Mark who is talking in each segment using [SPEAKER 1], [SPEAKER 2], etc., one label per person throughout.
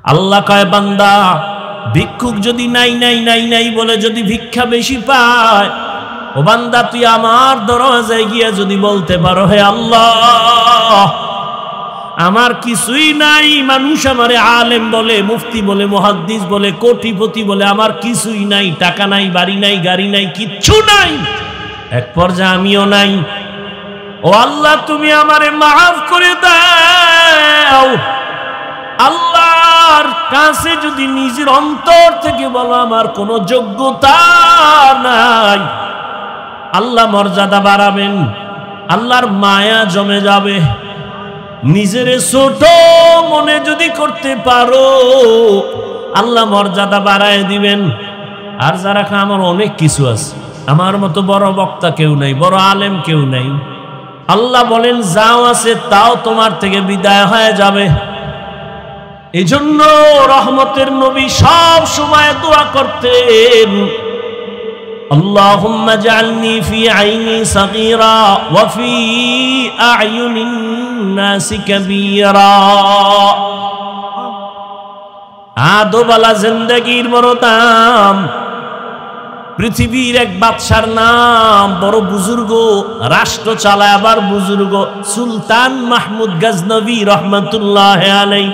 [SPEAKER 1] আল্লাহ কয় বান্দা ভিক্ষুক যদি নাই নাই নাই নাই বলে যদি ভিক্ষা বেশি পায়, ও বান্দা তুই আমার দরজায় গিয়ে যদি বলতে পারো, হে আল্লাহ আমার কিছুই নাই, মানুষ আমারে আলেম বলে, মুফতি বলে, মুহাদ্দিস বলে, কোটিপতি বলে, আমার কিছুই নাই, টাকা নাই, বাড়ি নাই, গাড়ি নাই, কিচ্ছু নাই, এক পর্যায়ে আমিও নাই, ও আল্লাহ তুমি আমারে মাফ করে দাও। আল্লাহর কাছে যদি নিজের অন্তর থেকে বলো আমার কোনো যোগ্যতা নাই, আল্লাহ মর্যাদা বাড়াবেন, আল্লাহর মায়া জমে যাবে। নিজের ছোট মনে যদি করতে পারো, আল্লাহ মর্যাদা বাড়ায় দিবেন। আর যারা আমার অনেক কিছু আছে, আমার মতো বড় বক্তা কেউ নাই, বড় আলেম কেউ নাই, আল্লাহ বলেন যাও আছে তাও তোমার থেকে বিদায় হয়ে যাবে। এজন্য রহমতের নবী সব সময় দোয়া করতেন, আল্লাহুম্মা জাআলনি ফি আইনি সাগীরা ওয়া ফি আ'য়ুনিন নাসি কাবীরা। আদোবালা জিন্দেগির বড় দাম। পৃথিবীর এক বাদশার নাম, বড় বুজুর্গ, রাষ্ট্র চালায় আবার বুজুর্গ, সুলতান মাহমুদ গজনবী রহমতুল্লাহ আলাইহি।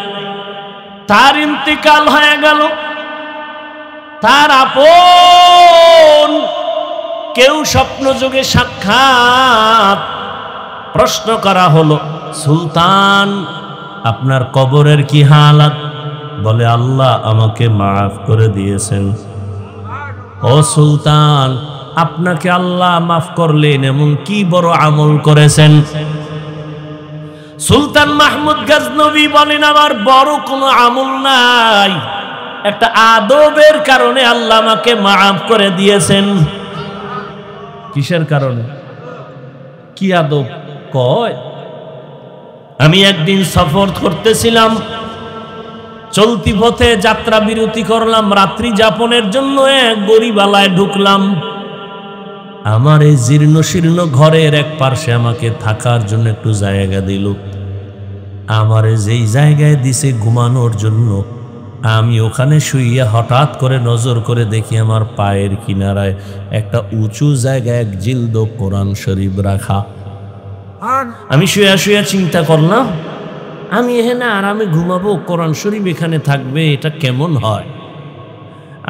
[SPEAKER 1] তার ইন্তেকাল হয়ে গেল। তার আপন কেউ স্বপ্নযোগে সাক্ষাৎ, প্রশ্ন করা হলো, সুলতান আপনার কবরের কি হালাত? বলে আল্লাহ আমাকে মাফ করে দিয়েছেন। ও সুলতান আপনাকে আল্লাহ মাফ করলেন, এমন কি বড় আমল করেছেন? সুলতান মাহমুদ গজনবী বলেন আমার বড় কোনো আমল নাই, একটা আদবের কারণে আল্লাহ আমাকে মাফ করে দিয়েছেন। কিসের কারণে? কি আদব? কয় আমি একদিন সফর করতেছিলাম, চলতি পথে যাত্রা বিরতি করলাম, রাত্রি যাপনের জন্য এক গরিবালায় ঢুকলাম। আমার এই জীর্ণ শীর্ণ ঘরের এক পার্শ্বে আমাকে থাকার জন্য একটু জায়গা দিল। আমার যেই জায়গায় দিছে ঘুমানোর জন্য, আমি ওখানে শুইয়া হঠাৎ করে নজর করে দেখি আমার পায়ের কিনারায় একটা উঁচু জায়গায় এক জিলদ কোরআন শরীফ রাখা। আমি শুয়ে শুয়ে চিন্তা করলাম, আমি এখানে আরামে ঘুমাবো, কোরআন শরীফ এখানে থাকবে, এটা কেমন হয়?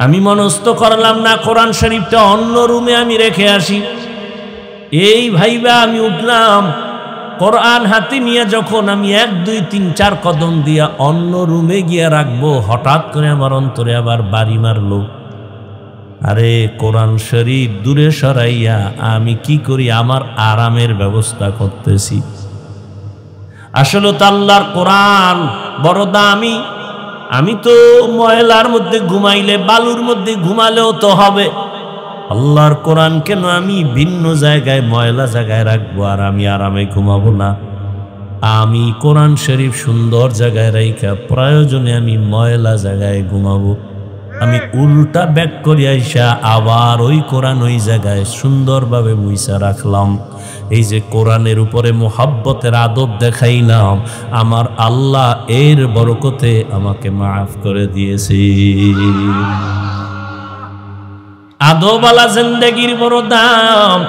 [SPEAKER 1] আমি মনস্থ করলাম না, কোরআন শরীফটা অন্য রুমে আমি রেখে আসি। এই ভাইবা আমি উঠলাম, কোরআন হাতে নিয়ে যখন আমি 1 2 3 4 কদম দিয়া অন্য রুমে গিয়ে রাখবো, হঠাৎ করে আমার অন্তরে আবার বাড়ি মারলো। আরে কোরআন শরীফ দূরে সরাইয়া আমি কি করি, আমার আরামের ব্যবস্থা করতেছি। আসলে তো আল্লাহর কোরআন বড় দামি। আমি তো ময়লার মধ্যে ঘুমাইলে, বালুর মধ্যে ঘুমালেও তো হবে, আল্লাহর কোরআন কেন আমি ভিন্ন জায়গায় ময়লা জায়গায় রাখবো আর আমি আরামে ঘুমাবো না? আমি কোরআন শরীফ সুন্দর জায়গায় রাইখা প্রয়োজনে আমি ময়লা জায়গায় ঘুমাবো। আমি উল্টা ব্যাক করে আইসা আবার ওই কোরআন ওই জায়গায় সুন্দরভাবে মুইসা রাখলাম। এই যে কোরআনের উপরে মোহাব্বতের আদব দেখাইলাম, আমার আল্লাহ এর বরকতে আমাকে মাফ করে দিয়েছে। আদবওয়ালা জিন্দেগির বড় দাম।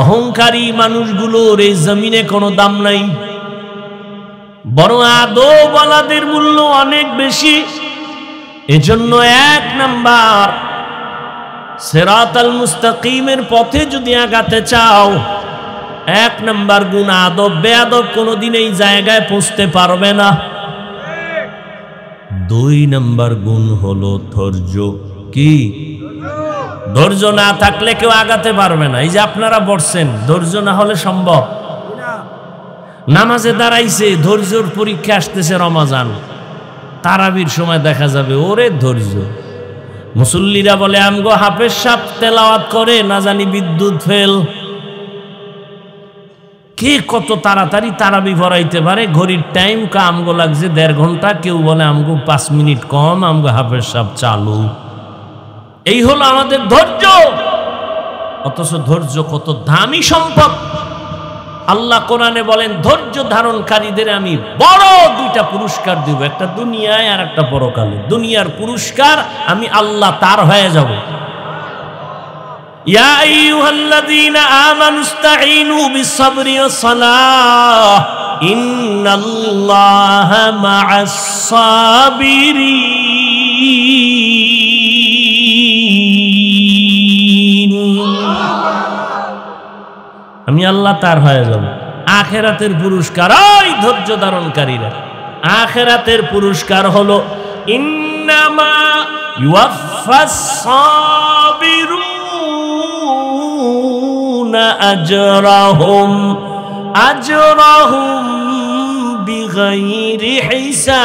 [SPEAKER 1] অহংকারী মানুষগুলোর এই জমিনে কোনো দাম নাই, বড় আদবওয়ালাদের মূল্য অনেক বেশি। এজন্য 1 নাম্বার, সিরাতাল মুস্তাকিমের পথে যদি আগাতে চাও, 1 নাম্বার গুণ আদব। বেয়াদব কোনোদিন এই জায়গায় পৌঁছতে পারবে না। 2 নাম্বার গুণ হলো ধৈর্য। কি? ধৈর্য না থাকলে কেউ আগাতে পারবে না। এই যে আপনারা বসছেন, ধৈর্য না হলে সম্ভব? নামাজে দাঁড়াইছে, ধৈর্যর পরীক্ষা আসতেছে, রমাজান তারাবির সময় দেখা যাবে ওরে ধৈর্য। মুসল্লিরা বলে আমগো হাফেজ সাহেব তেলাওয়াত করে, না জানি বিদ্যুৎ ফেল। কে কত তাড়াতাড়ি তারাবি ভরাইতে পারে? ঘড়ির টাইম আমগো লাগছে 1.5 ঘন্টা, কেউ বলে আমগো 5 মিনিট কম, আমগো হাফেজ সাহেব চালু। এই হলো আমাদের ধৈর্য। অথচ ধৈর্য কত দামি সম্পদ। আল্লাহ কোরআনে বলেন ধৈর্য ধারণকারীদের আমি বড় দুইটা পুরস্কার দিব, একটা দুনিয়ায় আর একটা পরকালে। দুনিয়ার পুরস্কার আমি আল্লাহ তার হয়ে যাব। ইয়া আইয়ুহাল্লাযীনা আমানুস্তাঈনু বিস-সাবরি ওয়াস-সালাহ ইন্নাল্লাহা মা'আস-সাবিরিন। আমি আল্লাহ তার হয়ে যাব। আখিরাতের পুরস্কার ওই ধৈর্য ধারণকারীরা। আখিরাতের পুরস্কার হলো ইন্নামা ইউওয়াফাস-সাবিরুনা আজরাহুম বিগাইরি হিসাব।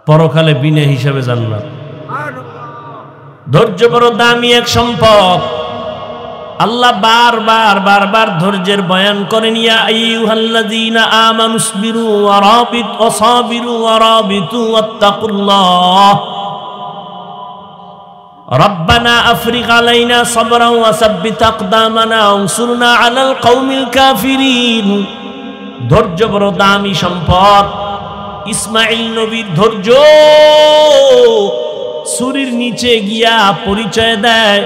[SPEAKER 1] পরকালে বিনা হিসাবে জান্নাত। ধৈর্য বড় দামি এক সম্পদ। আল্লাহ বারবার ধৈর্যের বয়ান করেন। ইয়া আইয়ুহাল্লাযীনা আমানুসবিরু ওয়া সাবিরু ওয়া রাবিতু ওয়াত্তাকুল্লাহ রব্বানা আফরিগ আলাইনা সাবরান ওয়া সাব্বিত আকদামানা ওয়ানসুরনা আলাল কওমিল কাফিরিন। ধৈর্য বড় দামি সম্পদ। ইসমাঈল নবীর ধৈর্য ছুরির নিচে গিয়া পরিচয় দেয়,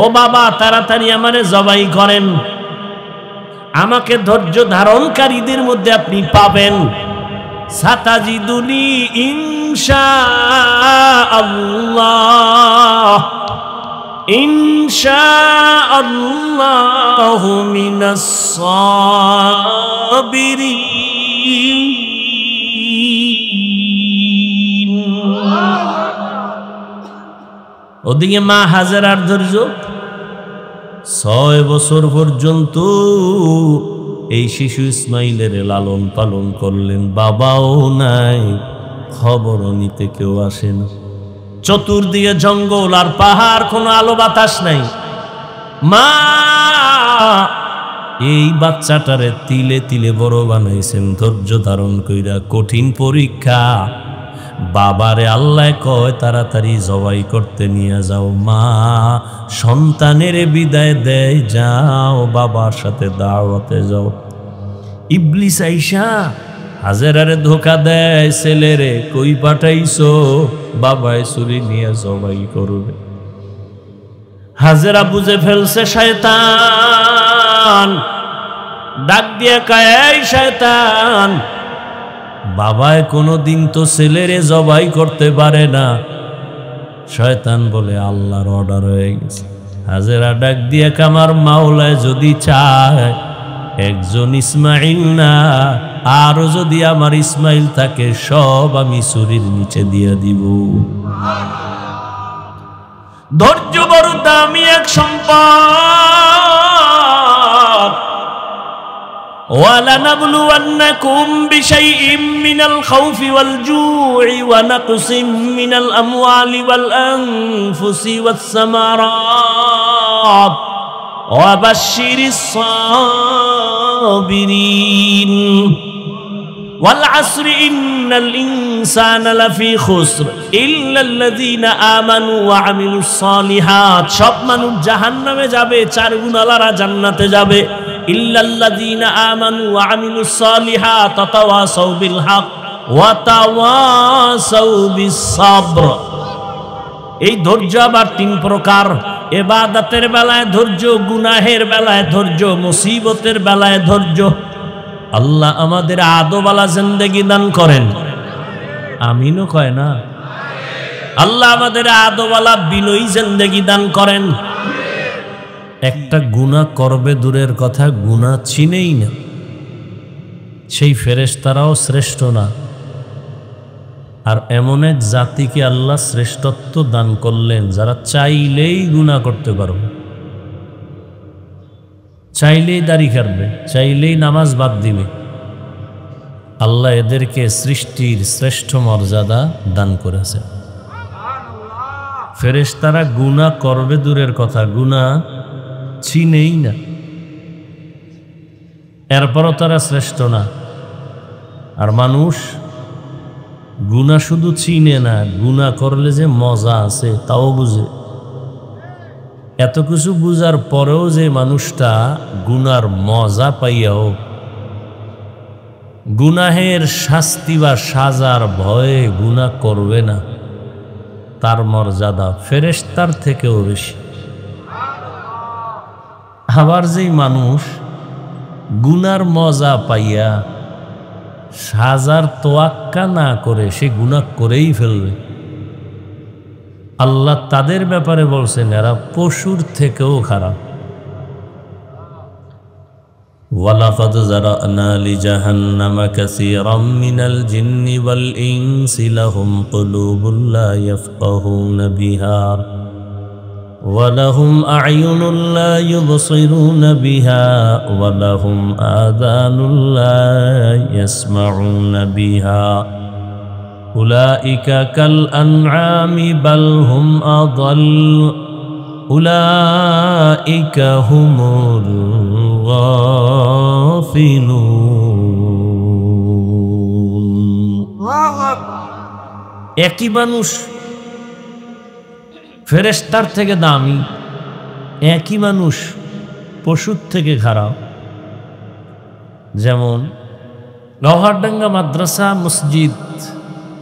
[SPEAKER 1] ও বাবা তাড়াতাড়ি আমারে জবাই করেন, আমাকে ধৈর্য ধারণকারীদের মধ্যে আপনি পাবেন। সাতাজিদুনি ইনশাআল্লাহ ইনশাআল্লাহু মিনাস সাবিরিন। ওদিকে মা হাজেরার ধৈর্য 6 বছর পর্যন্ত এই শিশু ইসমাইলের লালন পালন করলেন। বাবাও নাই, খবরও নিতে কেউ আসে না। চতুর্দিকে জঙ্গল আর পাহাড়, কোনো আলো বাতাস নাই। মা এই বাচ্চাটারে তিলে তিলে বড় বানাইছেন ধৈর্য ধারণ কইরা। কঠিন পরীক্ষা। বাবারে আল্লাহ কয় তাড়াতাড়ি জবাই করতে নিয়ে যাও। মা সন্তানের বিদায় দেয়, যাও বাবার সাথে দাওয়াতে যাও। ইবলিস আইসা হাজেরারে ধোকা দেয়, ছেলেরে কই পাঠাইছো? বাবায় ছুরি নিয়ে জবাই করবে। হাজেরা বুঝে ফেলছে শয়তান। ডাক দিয়ে কয়, এই শয়তান, বাবায় কোনোদিন তো ছেলেরে জবাই করতে পারে না। শয়তান বলে আল্লাহর অর্ডার হয়ে গেছে। হাজেরা ডাক দিয়ে আমার মাওলায় যদি চায় একজন ইসমাইল না, আরো যদি আমার ইসমাইল থাকে সব আমি ছুরির নিচে দিয়ে দিব। ধৈর্য বড় দামি এক সম্পদ। وَلَنَبْلُوَنَّكُمْ بِشَيْءٍ مِّنَ الْخَوْفِ وَالْجُوعِ وَنَقْصٍ مِّنَ الْأَمْوَالِ وَالْأَنفُسِ وَالثَّمَرَاتِ وَبَشِّرِ الصَّابِرِينَ وَالْعَصْرِ إِنَّ الْإِنسَانَ لَفِي خُسْرٍ إِلَّا الَّذِينَ آمَنُوا وَعَمِلُوا الصَّالِحَاتِ। সব মানুষ জাহান্নামে যাবে, 4 গুণালারা জান্নাতে যাবে। ইল্লাল্লাযীনা আমানু ওয়া আমিলুস সালিহাত ওয়া তাওয়াসাউ বিল হক ওয়া তাওয়াসাউ বিস সাবর। এই ধৈর্য আবার 3 প্রকার। ইবাদতের বেলায় ধৈর্য, গুনাহের বেলায় ধৈর্য, মুসিবতের বেলায় ধৈর্য। আল্লাহ আমাদের আদওয়ালা জিন্দেগি দান করেন, আমিনও কয় না। আল্লাহ আমাদের আদওয়ালা বিনয়ী জিন্দেগি দান করেন। একটা গুনাহ করবে দূরের কথা, গুনাহ চিনেই না, সেই ফেরেশতারাও শ্রেষ্ঠ না। আর এমন এক জাতিকে আল্লাহ শ্রেষ্ঠত্ব দান করলেন যারা চাইলেই গুনাহ করতে পারবে, চাইলেই দাড়ি কাটবে, চাইলেই নামাজ বাদ দিবে। আল্লাহ এদেরকে সৃষ্টির শ্রেষ্ঠ মর্যাদা দান করেছে। ফেরেশতারা গুনাহ করবে দূরের কথা, গুনাহ চিনেই না, এরপরও তারা শ্রেষ্ঠ না। আর মানুষ গুনাহ শুধু চিনে না, গুনাহ করলে যে মজা আছে তাও বুঝে। এত কিছু বুঝার পরেও যে মানুষটা গুনার মজা পাইয়াও গুনাহের শাস্তি বা সাজার ভয়ে গুনাহ করবে না, তার মর্যাদা ফেরেশতার থেকেও বেশি। আবার যেই মানুষ গুনার মজা পাইয়া সাজার তোয়াক্কা না করে সে গুনাহ করেই ফেলবে, আল্লাহ তাদের ব্যাপারে বলছেন এরা পশুর থেকেও খারাপ। ওয়ালাকাদ যারানা লিজাহান্নামা কাসীরাম মিনাল জিন্নি ওয়াল ইনসি লাহুম কুলুবুন লা ইয়াফকাহুনা বিহা ওয়া লাহুম আ'য়ুনুন লা ইউবসিরুনা বিহা ওয়া লাহুম আযানুন লা ইয়াসমাউনা বিহা উলাইকা কাল আনআমি বাল হুম আযাল উলাইকা হুমুল গাফিলুন। একই মানুষ ফেরেশতার থেকে দামি, একই মানুষ পশুর থেকে খারাপ। যেমন লোহারডাঙ্গা মাদ্রাসা মসজিদ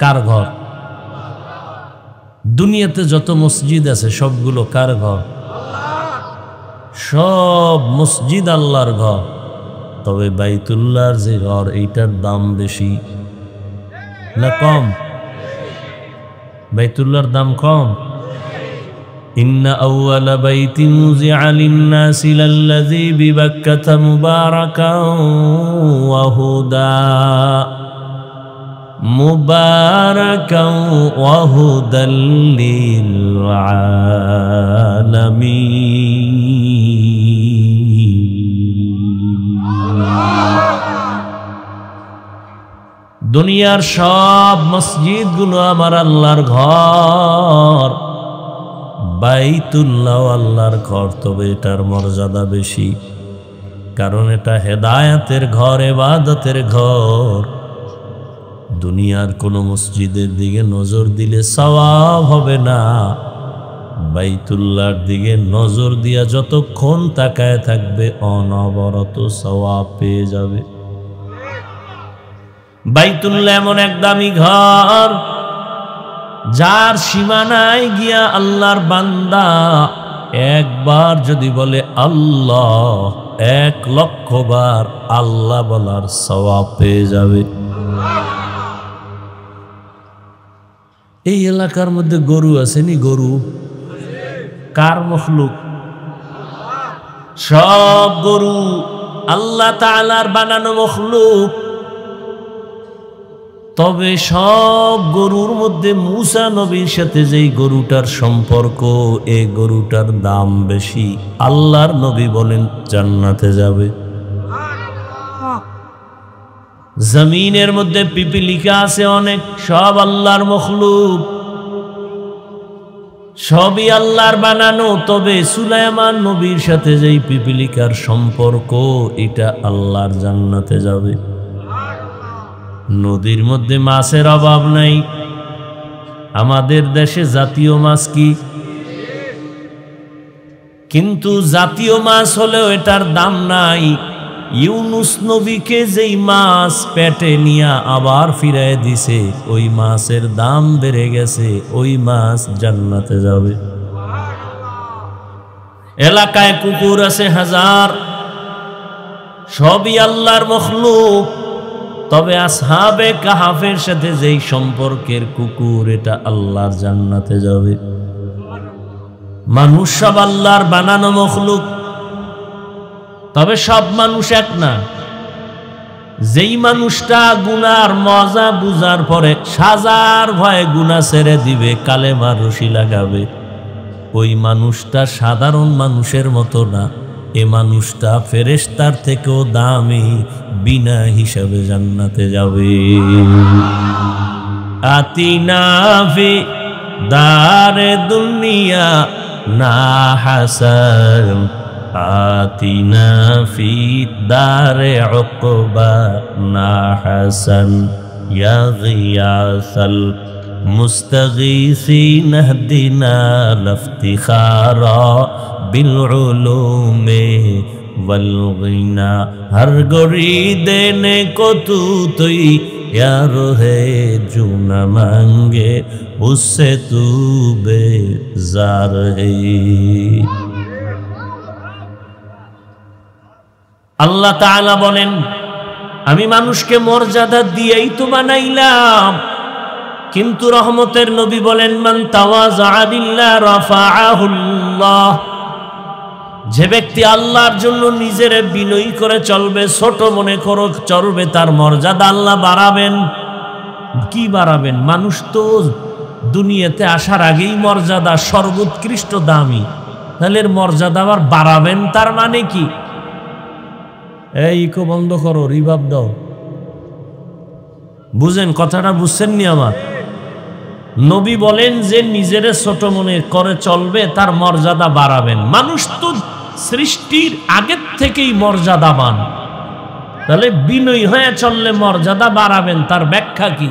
[SPEAKER 1] কার ঘর? দুনিয়াতে যত মসজিদ আছে সবগুলো কার ঘর? সব মসজিদ আল্লাহর ঘর, তবে বাইতুল্লাহর যে ঘর এইটার দাম বেশি না কম? বাইতুল্লাহর দাম কম। ইন্না আউওয়ালা বাইতিন উযিআ লিন-নাসি লাল্লাযী বিবাক্কাতা মুবারাকান ওয়া হুদা মুবারাকান ওয়া হুদাল লিল আলামিন। দুনিয়ার সব মসজিদগুলো আমার আল্লাহর ঘর, বাইতুল্লাহ আল্লাহর ঘর, তবে এটার মর্যাদা বেশি, কারণ এটা হেদায়েতের ঘর, ইবাদতের ঘর। দুনিয়ার কোন মসজিদের দিকে নজর দিলে সওয়াব হবে না, বাইতুল্লাহর দিকে নজর দিয়া যতক্ষণ তাকায় থাকবে অনবরত সওয়াব পেয়ে যাবে। বাইতুল্লাহ এমন এক দামি ঘর যার সীমানায় গিয়া আল্লাহর বান্দা একবার যদি বলে আল্লাহ, 1,00,000 বার আল্লাহ বলার সওয়াব পেয়ে যাবে। এই এলাকার মধ্যে গরু আসেনি? গরু কার মখলুক? সব গরু আল্লাহ তাআলার বানানো মখলুক, তবে সব গরুর মধ্যে মূসা নবীর সাথে যেই গরুটার সম্পর্ক, এই গরুটার দাম বেশি। আল্লাহর নবী বলেন জান্নাতে যাবে। জমিনের মধ্যে পিপিলিকা আছে অনেক, সব আল্লাহর মখলুক, সবই আল্লাহর বানানো, তবে সুলাইমান নবীর সাথে যেই পিপিলিকার সম্পর্ক, এটা আল্লাহর জান্নাতে যাবে। নদীর মধ্যে মাছের অভাব নাই। আমাদের দেশে জাতীয় মাছ কি? কিন্তু জাতীয় মাছ হলেও এটার দাম নাই। ইউনুস নবীকে যেই মাছ পেটে নিয়া আবার ফিরায় দিছে, ওই মাছের দাম বেড়ে গেছে, ওই মাছ জান্নাতে যাবে। এলাকায় কুকুর আছে হাজার, সবই আল্লাহর মখলুক, তবে আসহাবে কাহাফের সাথে যেই সম্পর্কের কুকুর, এটা আল্লাহর জান্নাতে যাবে। মানুষ সব আল্লাহর বানানো মখলুক, তবে সব মানুষ এক না। যেই মানুষটা গুনার মজা বুঝার পরে সাজার ভয়ে গুনাহ ছেড়ে দিবে, কালেমার রশি লাগাবে, ওই মানুষটা সাধারণ মানুষের মতো না। এ মানুষটা ফেরেশতার থেকেও দামি, বিনা হিসাবে জান্নাতে যাবে। আতিনা ফি দারে দুনিয়া না হাসান, আতিনা ফি দারে উকবা না হাসান, ইয়া গিয়াসাল মুস্তাগীসিন ইহদিনা লাফতিখারা বিল উলুমে वल गिना हर गोरी देने को तू यार है जो न मांगे उससे तू बेजार है। আল্লাহ তাআলা বলেন আমি মানুষকে মর্যাদা দিয়েই তো বানাইলাম, কিন্তু রহমতের নবী বলেন মান তাওয়াযা লিল্লাহ রাফাআহুল্লাহ, যে ব্যক্তি আল্লাহর জন্য নিজের বিনয়ী করে চলবে, ছোট মনে করে চলবে, তার মর্যাদা আল্লাহ বাড়াবেন। কি বাড়াবেন? মানুষ তো দুনিয়াতে আসার আগেই মর্যাদা সর্বোৎকৃষ্ট দামি, তাহলে এর মর্যাদা আবার বাড়াবেন, তার মানে কি? এই ইকো বন্ধ করো, রিভাব দাও। বুঝেন কথাটা? বুঝছেন নি আমার? নবী বলেন যে নিজের ছোট মনে করে চলবে তার মর্যাদা বাড়াবেন। মানুষ তো সৃষ্টির আগের থেকেই মর্যাদাবান, তাহলে বিনয়ী হয়ে চললে মর্যাদা বাড়াবেন, তার ব্যাখ্যা কি?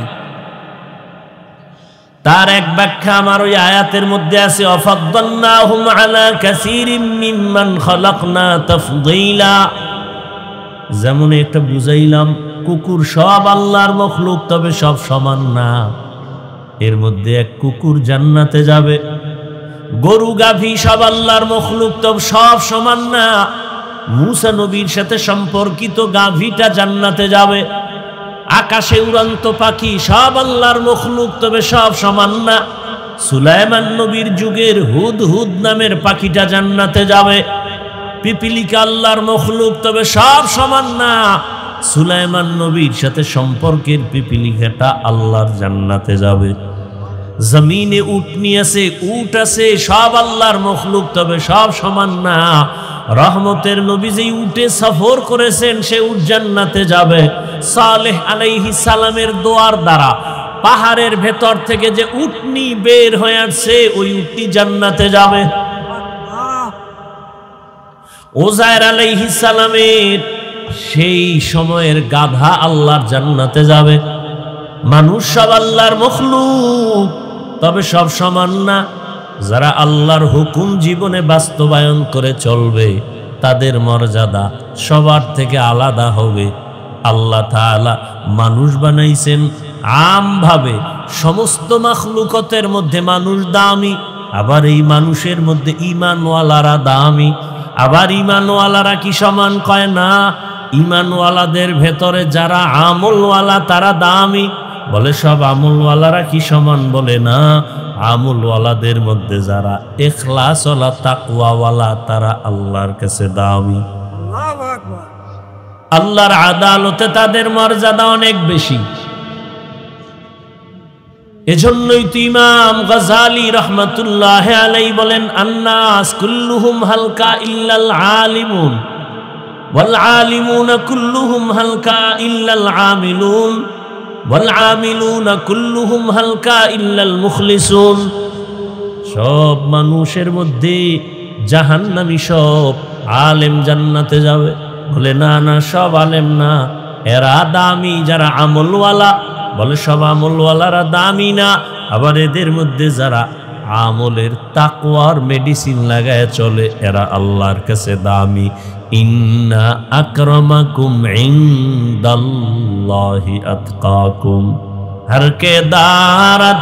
[SPEAKER 1] তার এক ব্যাখ্যা আমার ওই আয়াতের মধ্যে আছে, অফাদ্দালনাহুম আলা কাসীরিম মিম্মান খালাকনা তাফদীলা। যেমন একটা বুঝাইলাম, কুকুর সব আল্লাহর মখলুক, তবে সব সমান না। এর মধ্যে এক কুকুর জান্নাতে যাবে, গরু গাভী সব আল্লাহর মখলুক, তবে সব সমান না। মুসা নবীর সাথে সম্পর্কিত গাভীটা জান্নাতে যাবে। আকাশে উড়ন্ত পাখি সব আল্লাহর মখলুক, তবে সব সমান না। সুলাইমান নবীর যুগের হুদহুদ নামের পাখিটা জান্নাতে যাবে। পিপিলিকা আল্লাহর মখলুক, তবে সব সমান না। সুলাইমান নবীর সাথে সম্পর্কের পিপিলিকাটা আল্লাহর জান্নাতে যাবে। জমিনে উটনি আছে, উট আছে, সব আল্লাহর মখলুক, তবে সব সমান না। রহমতের নবী যে উটে সফর করেছেন সে উট জান্নাতে যাবে। সালেহ আলাইহিস সালামের দোয়ার দ্বারা পাহাড়ের ভেতর থেকে যে উটনি বের হয়ে আসছে ওই উটনি জান্নাতে যাবে। ওজায়ের আলাইহিস সালামের সেই সময়ের গাধা আল্লাহর জান্নাতে যাবে। মানুষ সব আল্লাহর মখলুক, তবে সব সমান না। যারা আল্লাহর হুকুম জীবনে বাস্তবায়ন করে চলবে তাদের মর্যাদা সবার থেকে আলাদা হবে। আল্লাহ তাআলা মানুষ বানাইছেন আমভাবে, সমস্ত মাখলুকতের মধ্যে মানুষ দামি। আবার এই মানুষের মধ্যে ঈমানওয়ালারা দামি। আবার ঈমানওয়ালারা কি সমান? কয় না। ঈমানওয়ালাদের ভেতরে যারা আমলওয়ালা তারা দামি। বলে সব আমলওয়ালারা কি সমান? বলে না। আমলওয়ালাদের মধ্যে যারা ইখলাসওয়ালা তাকওয়াওয়ালা তারা আল্লাহর কাছে দামি। আল্লাহর আদালতে তাদের মর্যাদা অনেক বেশি। এজন্যই তো ইমাম গাযালী রাহমাতুল্লাহ আলাইহি বলেন, আন্নাস কুল্লুহুম হালকা ইল্লাল আলিমুন ওয়াল আলিমুনা কুল্লুহুম হালকা ইল্লাল আমিলুন ওয়াল আমিলুনা কুল্লুহুম হালকা ইল্লাল মুখলিসুন। সব মানুষের মধ্যে জাহান্নামী, সব আলেম জান্নাতে যাবে। বলে না না, সব আলেম না, এরা দামি যারা আমলওয়ালা। বলে সব আমলওয়ালারা দামি না। আবার এদের মধ্যে যারা আমলের তাকওয়ার মেডিসিন লাগায় চলে এরা আল্লাহর কাছে দামি। ইন্না আকরামাকুম ইনদাল্লাহি আতকাকুম, হর কে দারাত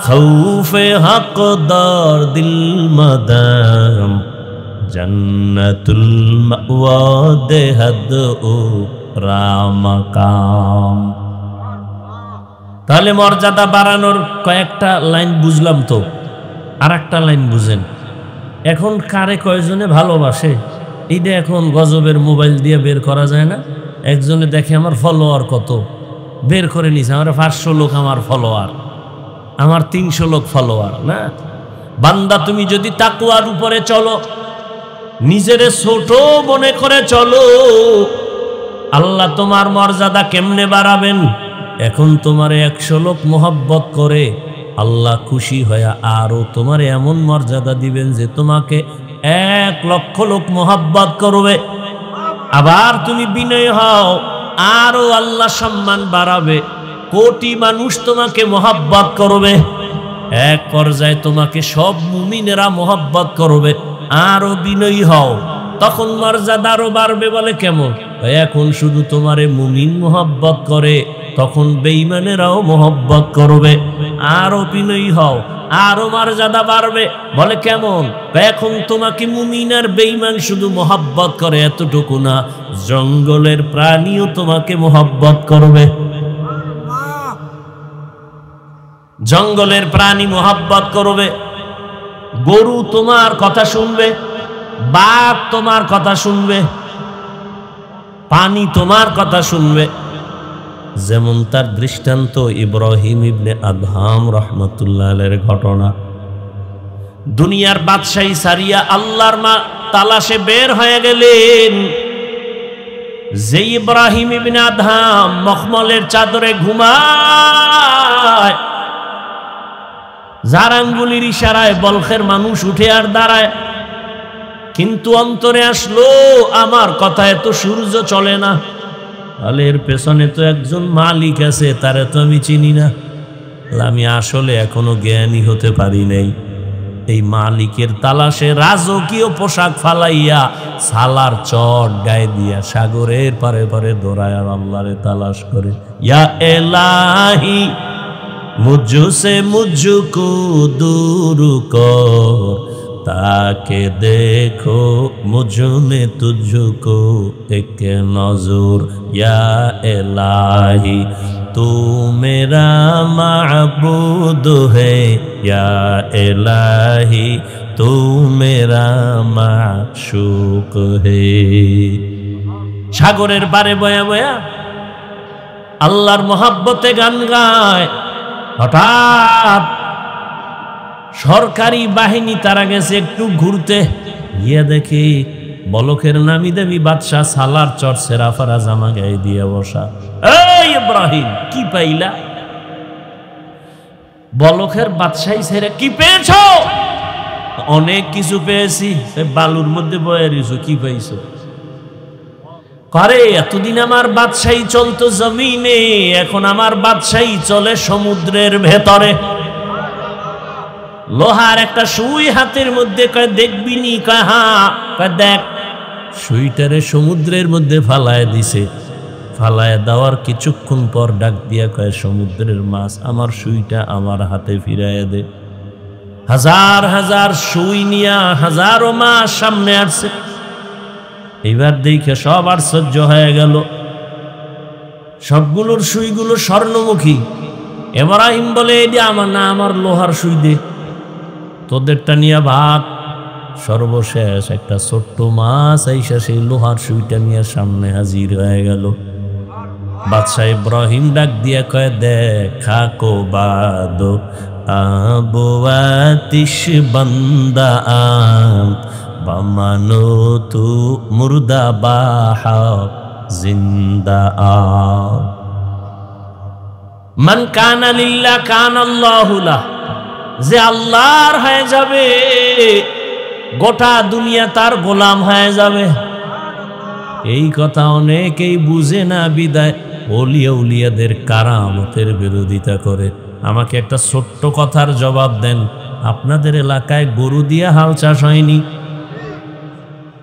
[SPEAKER 1] খৌফে হকদার দিল মদাম, জান্নাতুল মাওয়া দেহাদ ও রামাকাম। তাহলে মর্যাদা বাড়ানোর কয়েকটা লাইন বুঝলাম, তো আর একটা লাইন বুঝেন। এখন কারে কয়জনে ভালোবাসে এইটা এখন গজবের মোবাইল দিয়ে বের করা যায় না। একজনে দেখে আমার ফলোয়ার কত, বের করে নিছে আমার 500 লোক আমার ফলোয়ার, আমার 300 লোক ফলোয়ার। না বান্দা, তুমি যদি তাকওয়ার উপরে চলো, নিজের ছোট মনে করে চলো, আল্লাহ তোমার মর্যাদা কেমনে বাড়াবেন? এখন তোমারে 100 লোক মোহাব্বত করে, আল্লাহ খুশি হয়ে আরো তোমারে এমন মর্যাদা দিবেন যে তোমাকে 1 লক্ষ লোক মোহাব্বত করবে। আবার তুমি বিনয় হও, আরো আল্লাহ সম্মান বাড়াবে। কোটি মানুষ তোমাকে মহব্বত করবে, এক পর্যায়ে তোমাকে সব মুমিনেরা মহব্বত করবে, আরো বিনয়ী হও, তখন মর্যাদা আরো বাড়বে। বলে কেমন? এখন শুধু তোমারে মুমিন মহব্বত করে, তখন বেঈমানেরাও মহব্বত করবে, আরো বিনয়ী হও, আরো মর্যাদা বাড়বে। বলে কেমন? এখন তোমাকে মুমিন আর বেঈমান শুধু মহব্বত করে এতটুকু না, জঙ্গলের প্রাণীও তোমাকে মহব্বত করবে। জঙ্গলের প্রাণী মহব্বত করবে, গরু তোমার কথা শুনবে, বাঘ তোমার কথা শুনবে, পানি তোমার কথা শুনবে। যেমন তার দৃষ্টান্ত ইব্রাহিম ইবনে আদহাম রাহমাতুল্লাহ আলাইহির ঘটনা। দুনিয়ার বাদশাহী সারিয়া আল্লাহর তালাশে বের হয়ে গেলেন। যে ইব্রাহিম ইবনে আদহাম মখমলের চাদরে ঘুমায়, যার আঙ্গুলির ইশারায় বলখের মানুষ উঠে আর দাঁড়ায়, কিন্তু অন্তরে আসলো আমার কথায় তো সূর্য চলে না, তাহলে এর পেছনে তো একজন মালিক আছে, তারে তো আমি চিনি না, আমি আসলে এখনো জ্ঞানী হতে পারি নাই। এই মালিকের তালাশে রাজকীয় পোশাক ফালাইয়া সালার চট গায়ে দিয়া সাগরের পারে পারে দৌড়ায় আর আল্লাহরে তালাশ করে। ইয়া এলাহি মুঝসে মুঝকো দূর কর, তাকে দেখো মুঝমে তুঝকো এক নজর। ইয়া এলাহি তু মেরা মাবুদ হে, ইয়া এলাহি তু মেরা মাশুক হে। সাগরের পারে বয়া বয়া আল্লাহর মহব্বতে গান গায়। হঠাৎ সরকারি বাহিনী তারা গেছে একটু ঘুরতে, গিয়ে দেখি বলখের নামি দেবী বাদশাহ সালার চট সেরাফারা জামা গায়ে দিয়ে বসা। এই ইব্রাহিম কি পাইলা? বলখের বাদশাহী ছেড়ে কি পেয়েছ? অনেক কিছু পেয়েছি। বালুর মধ্যে বয়ে রয়েছো, কি পাইছো? করে এতদিন আমার বাদশাহী চলতো জমিনে, এখন আমার বাদশাহী চলে সমুদ্রের ভেতরে। লোহার একটা সুই হাতের মধ্যে, কয় দেখবি নি? কয় হ্যাঁ। কয় দেখ। সুইটারে সমুদ্রের মধ্যে ফালায় দিছে। ফালায় দেওয়ার কিছুক্ষণ পর ডাক দিয়া কয়, সমুদ্রের মাছ আমার সুইটা আমার হাতে ফিরাইয়া দে। হাজার হাজার সুই নিয়া হাজারো মাছ সামনে আসছে। এবার দেখে সব আশ্চর্য হয়ে গেল, সবগুলোর সুইগুলো স্বর্ণমুখী। ইব্রাহিম বলে, এটা আমার না, আমার লোহার সুই দে, তোদেরটা নিয়ে ভাত। সর্বশেষ একটা ছোট্ট মাছ আইসা সেই লোহার সুইটা নিয়ে সামনে হাজির হয়ে গেল। বাদশাহ ইব্রাহিম ডাক দিয়া কয়, দেখা কো বাদো আবো আতিশ বান্দা আম, বামানো তু মুর্দা বাহা জিন্দা আম। মান কানা লিল্লাহ কানা আল্লাহু লাহ। যে আল্লাহর হয়ে যাবে, গোটা দুনিয়া তার গোলাম হয়ে যাবে। এই কথা অনেকেই বুঝে না, বিদায় ওলিয়া উলিয়াদের কারামতের বিরোধিতা করে। আমাকে একটা ছোট্ট কথার জবাব দেন, আপনাদের এলাকায় গরু দিয়ে হাল চাষ হয়নি?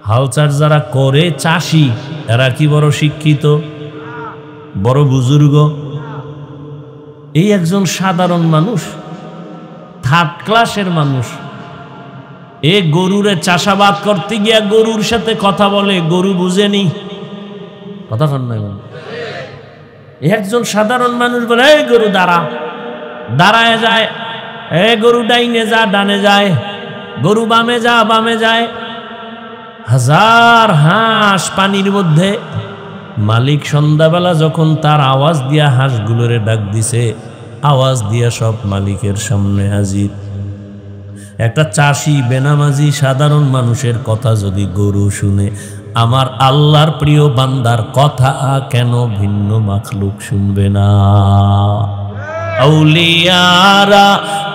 [SPEAKER 1] হাল চাষ যারা করে চাষি, এরা কি বড় শিক্ষিত, বড় বুজুর্গ? এই একজন সাধারণ মানুষ, থার্ড ক্লাসের মানুষ, এ গরুরে চাষাবাদ করতে গিয়া গরুর সাথে কথা বলে, গরু বুঝেনি কথা। একজন সাধারণ মানুষ বলে, এই গরু দাঁড়া, দাঁড়ায় যায়। এ গরু ডাইনে যা, ডানে যায়। গরু বামে যা, বামে যায়। হাজার হাঁস পানির মধ্যে। মালিক সন্ধ্যাবেলা যখন তার আওয়াজ দিয়া হাঁসগুলোরে ডাক দিছে, আওয়াজ দিয়া সব মালিকের সামনে হাজির। একটা চাষি বেনামাজি সাধারণ মানুষের কথা যদি গরু শুনে, আমার আল্লাহর প্রিয় বান্দার কথা কেন ভিন্ন মাখলুক শুনবে না? আউলিয়ারা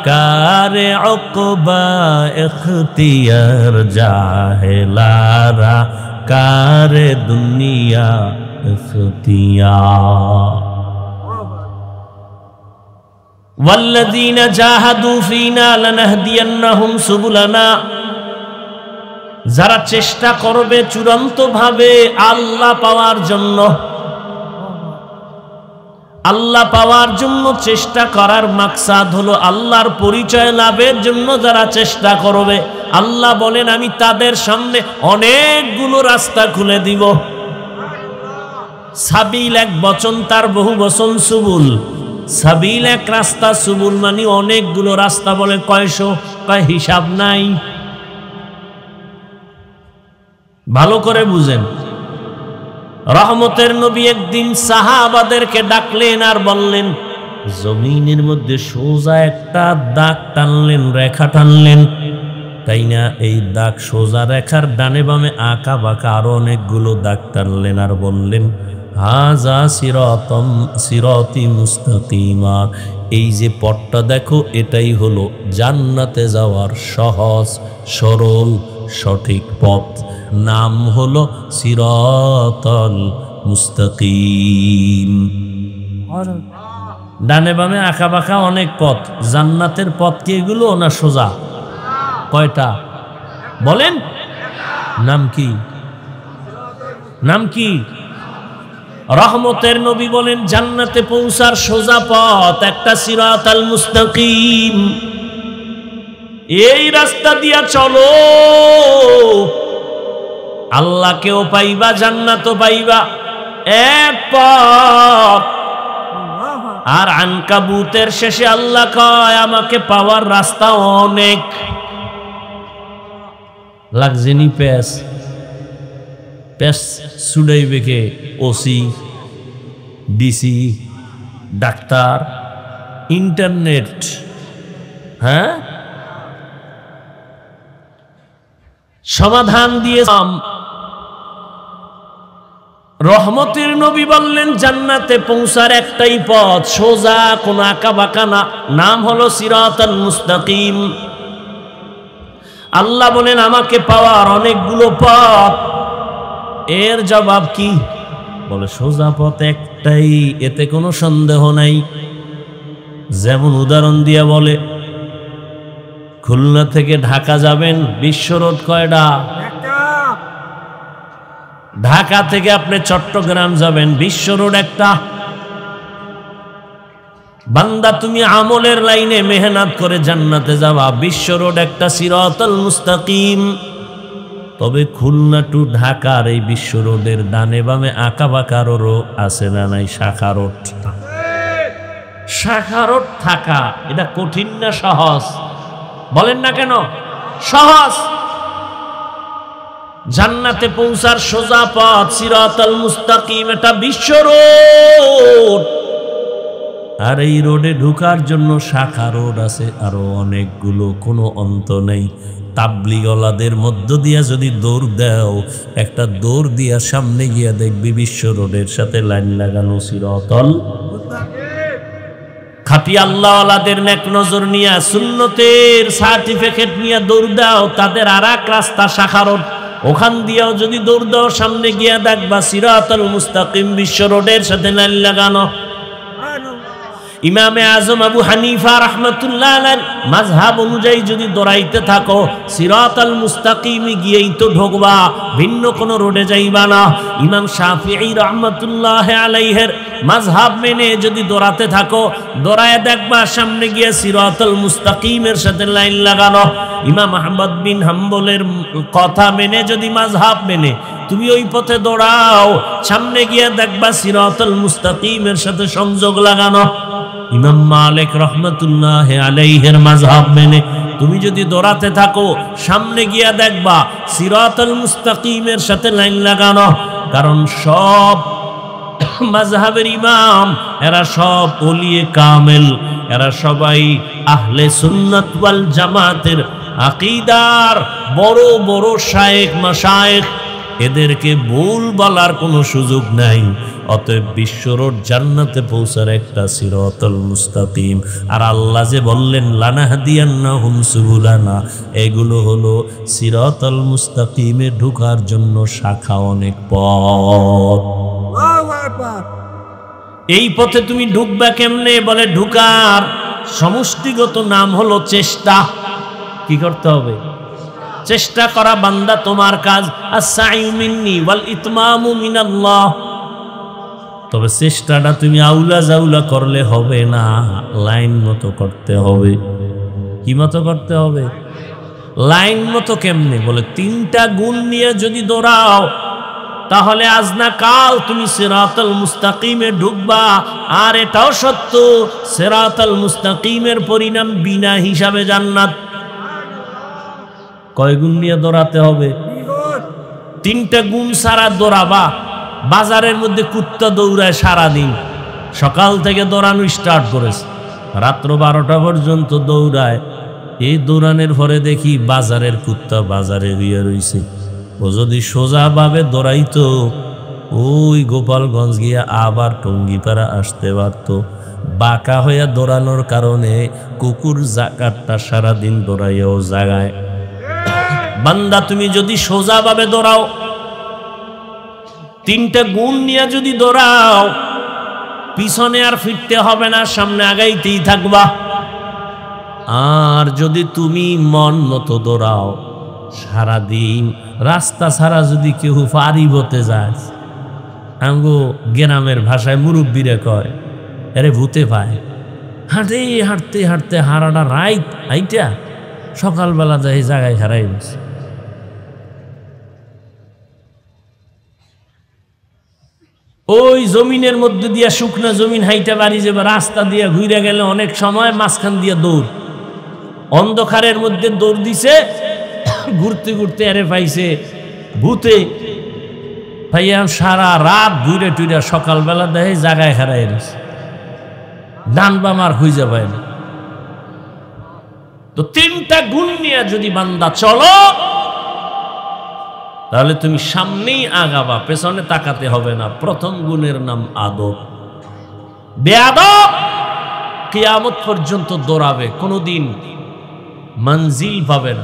[SPEAKER 1] কারে উকবা ইখতিয়ার, জাহেলারা কারে দুনিয়া ইখতিয়ার। ওয়াল্লাযীনা জাহাদু ফীনা লানাহদিয়ান্নাহুম সুবুলানা, যারা চেষ্টা করবে চূড়ান্তভাবে আল্লাহ পাওয়ার জন্য, আল্লাহ পাওয়ার জন্য চেষ্টা করার মাকসাদ হলো আল্লাহর পরিচয় লাভের জন্য যারা চেষ্টা করবে, আল্লাহ বলেন আমি তাদের সামনে অনেকগুলো রাস্তা খুলে দিব। সাবিল এক বচন, তার বহু বচন সুবুল। সাবিল এক রাস্তা, সুবুল মানে অনেকগুলো রাস্তা। বলে কয়শো? কয় হিসাব নাই। ভালো করে বুঝেন। রহমতের নবী একদিন সাহাবাদেরকে ডাকলেন আর বললেন, জমিনের মধ্যে সোজা একটা দাগ টানলেন, রেখা টানলেন, তাই না? এই দাগ সোজা রেখার ডানে বামে আঁকা বাঁকা আরো অনেকগুলো দাগ টানলেন আর বললেন, হাজা সিরাতি মুস্তাকিমা, এই যে পথটা দেখো এটাই হলো জান্নাতে যাওয়ার সহজ সরল সঠিক পথ। নাম হলো সিরাতাল মুস্তাকিম। ডানে বামে আঁকা বাঁকা অনেক পথ, জান্নাতের পথ কি এগুলো না সোজা? কয়টা বলেন? নাম কি? নাম কি? রহমতের নবী বলেন জান্নাতে পৌঁছার সোজা পথ একটা সিরাতাল মুস্তাকিম। এই রাস্তা দিয়া চলো, আল্লাহকেও পাইবা জান্নাতও পাইবা, এক পথ। আর আনকাবুতের শেষে আল্লাহ কয় আমাকে পাওয়ার রাস্তা অনেক। লাগজেনি পেস পেস সুডাইবে কে? ওসি, ডিসি, ডাক্তার, ইন্টারনেট, হ্যাঁ সমাধান দিয়ে। রহমতের নবী বললেন জান্নাতে পৌঁছার একটাই পথ, সোজা, কোন আঁকা বাঁকা না, নাম হলো সিরাতাল মুস্তাকিম। আল্লাহ বলেন আমাকে পাওয়ার অনেকগুলো পথ। এর জবাব কি? বলে সোজা পথ একটাই, এতে কোনো সন্দেহ নাই। যেমন উদাহরণ দিয়া বলে, খুলনা থেকে ঢাকা যাবেন, বিশ্ব রোড কয়টা? ঢাকা থেকে আপনি চট্টগ্রাম যাবেন, বিশ্ব রোড একটা। বান্দা তুমি আমলের লাইনে মেহনত করে জান্নাতে যাবা, বিশ্ব রোড একটা, সিরাতাল মুস্তাকিম। তবে খুলনা টু ঢাকার এই বিশ্ব রোডের ডানে বামে আঁকা বাঁকা রোড আছে না নাই? শাখা রোড। শাখা রোড থাকা এটা কঠিন না সহজ? বলেন না কেন সহজ? জান্নাতে পৌঁছার সোজা পথ সিরাতাল মুস্তাকিম, এটা বিশ্ব রোড। আর এই রোডে ঢোকার জন্য শাখা রোড আছে আরো অনেকগুলো, কোনো অন্ত নেই। তাবলিগওয়ালাদের মধ্য দিয়া যদি দৌড় দাও, একটা দৌড় দিয়া সামনে গিয়া দেখবি বিশ্ব রোডের সাথে লাইন লাগানো সিরাতাল। খাঁটি আল্লাহওয়ালাদের নেক নজর নিয়া, সুন্নতের সার্টিফিকেট নিয়ে দৌড় দাও, তাদের আর এক রাস্তা শাখা রোড, ওখান দিয়েও যদি দৌড় দাও সামনে গিয়া দেখবা সিরাতাল মুস্তাকিম, বিশ্ব রোডের সাথে লাইন লাগানো। ইমামে আজম আবু হানিফা রাহমাতুল্লাহ আলাইহির মাযহাব অনুযায়ী যদি দৌড়াইতে থাকো, সিরাতাল মুস্তাকিমে গিয়েই তো ঢোকবা, ভিন্ন কোনো রোডে যাইবা না। ইমাম শাফিঈ রাহমাতুল্লাহ আলাইহির মাযহাব মেনে যদি দৌড়াতে থাকো, দৌড়ায় দেখবা সামনে গিয়ে সিরাতাল মুস্তাকিমের সাথে লাইন লাগানো। ইমাম আহমদ বিন হাম্বলের কথা মেনে যদি মাযহাব মেনে তুমি ওই পথে দৌড়াও, সামনে গিয়ে দেখবা সিরাতাল মুস্তাকিমের সাথে সংযোগ লাগানো। ইমাম মালিক রাহমাতুল্লাহ আলাইহির মাযহাব মেনে তুমি যদি দৌড়াতে থাকো, সামনে গিয়া দেখবা সিরাতাল মুস্তাকিমের সাথে লাইন লাগানো। কারণ সব মাযহাবের ইমাম এরা সব ওলিয়ে কামেল, এরা সবাই আহলে সুন্নাত ওয়াল জামাতের আকীদার বড় বড় শায়েখ মাশায়েখ, এদেরকে ভুল বলার কোনো সুযোগ নাই। অতএব বিশ্ব রোড জান্নাতে পৌঁছার একটা সিরাতাল মুস্তাকিম। আর আল্লাহ যে বললেন লানাহদিয়ান্নাহুম সুবুলানা, এগুলো হলো সিরাতাল মুস্তাকিমে ঢোকার জন্য শাখা অনেক পথ। এই পথে তুমি ঢুকবা কেমনে? বলে ঢুকার সমষ্টিগত নাম হলো চেষ্টা। কি করতে হবে? চেষ্টা করা বান্দা তোমার কাজ। আস-সাইয়ু মিন্নি ওয়াল ইতমামু মিনাল্লাহ। তবে চেষ্টাটা তুমি আউলা জাউলা করলে হবে না, লাইন মতো করতে হবে। কি মতো করতে হবে? লাইন মতো। কেমনে? বলে তিনটা গুণ নিয়ে যদি দৌড়াও তাহলে আজ না কাল তুমি সিরাতাল মুস্তাকিমে ঢুকবা। আর এটাও সত্য, সিরাতাল মুস্তাকিমের পরিণাম বিনা হিসাবে জান্নাত। কয় গুণ নিয়ে দৌড়াতে হবে? তিনটা গুণ ছাড়া দৌড়াবা। বাজারের মধ্যে কুত্তা দৌড়ায় সারাদিন, সকাল থেকে দৌড়ানো স্টার্ট করেছে, রাত্র 12টা পর্যন্ত দৌড়ায়। এই দৌড়ানোর পরে দেখি বাজারের কুত্তা বাজারে গিয়ে রইছে। ও যদি সোজাভাবে দৌড়াইতো ওই গোপালগঞ্জ গিয়া আবার টঙ্গিপাড়া আসতে পারতো। বাঁকা হইয়া দৌড়ানোর কারণে কুকুর জাকাতটা সারাদিন দৌড়াইয়াও জাগায়। বান্দা তুমি যদি সোজাভাবে দৌড়াও, তিনটা গুণ নিয়ে যদি দৌড়াও, পিছনে আর ফিরতে হবে না, সামনে আগাইতেই থাকবা। আর যদি তুমি মন মতো দৌড়াও, সারাদিন রাস্তা ছাড়া যদি কেউ পারি বতে যায়, আমগো গ্রামের ভাষায় মুরব্বীরা কয় আরে ভূতে পায়। হাঁটে হাঁটতে হাঁটতে হারাটা রাইট আইটা সকালবেলা যাই জায়গায় হারাই গেছে। ওই জমিনের মধ্যে দিয়া শুকনা জমিন হাইটা বাড়ি যাবে, রাস্তা দিয়া ঘুরে গেলে অনেক সময় মাঝখান দিয়া দৌড়, অন্ধকারের মধ্যে দৌড় দিছে, ঘুরতে ঘুরতে আরে পাইছে ভূতে। ভাইয়া সারা রাত ঘুরে টুরে সকালবেলা দেখে জায়গায় হারাই গেছে, ডান বাম আর খুঁজে পায় না। তো তিনটা গুণ নিয়ে যদি বান্দা চলো তাহলে তুমি সামনেই আগাবা, পেছনে তাকাতে হবে না। প্রথম গুণের নাম আদব। বেয়াদব কিয়ামত পর্যন্ত দৌড়াবে, কোনদিন মঞ্জিল পাবেন,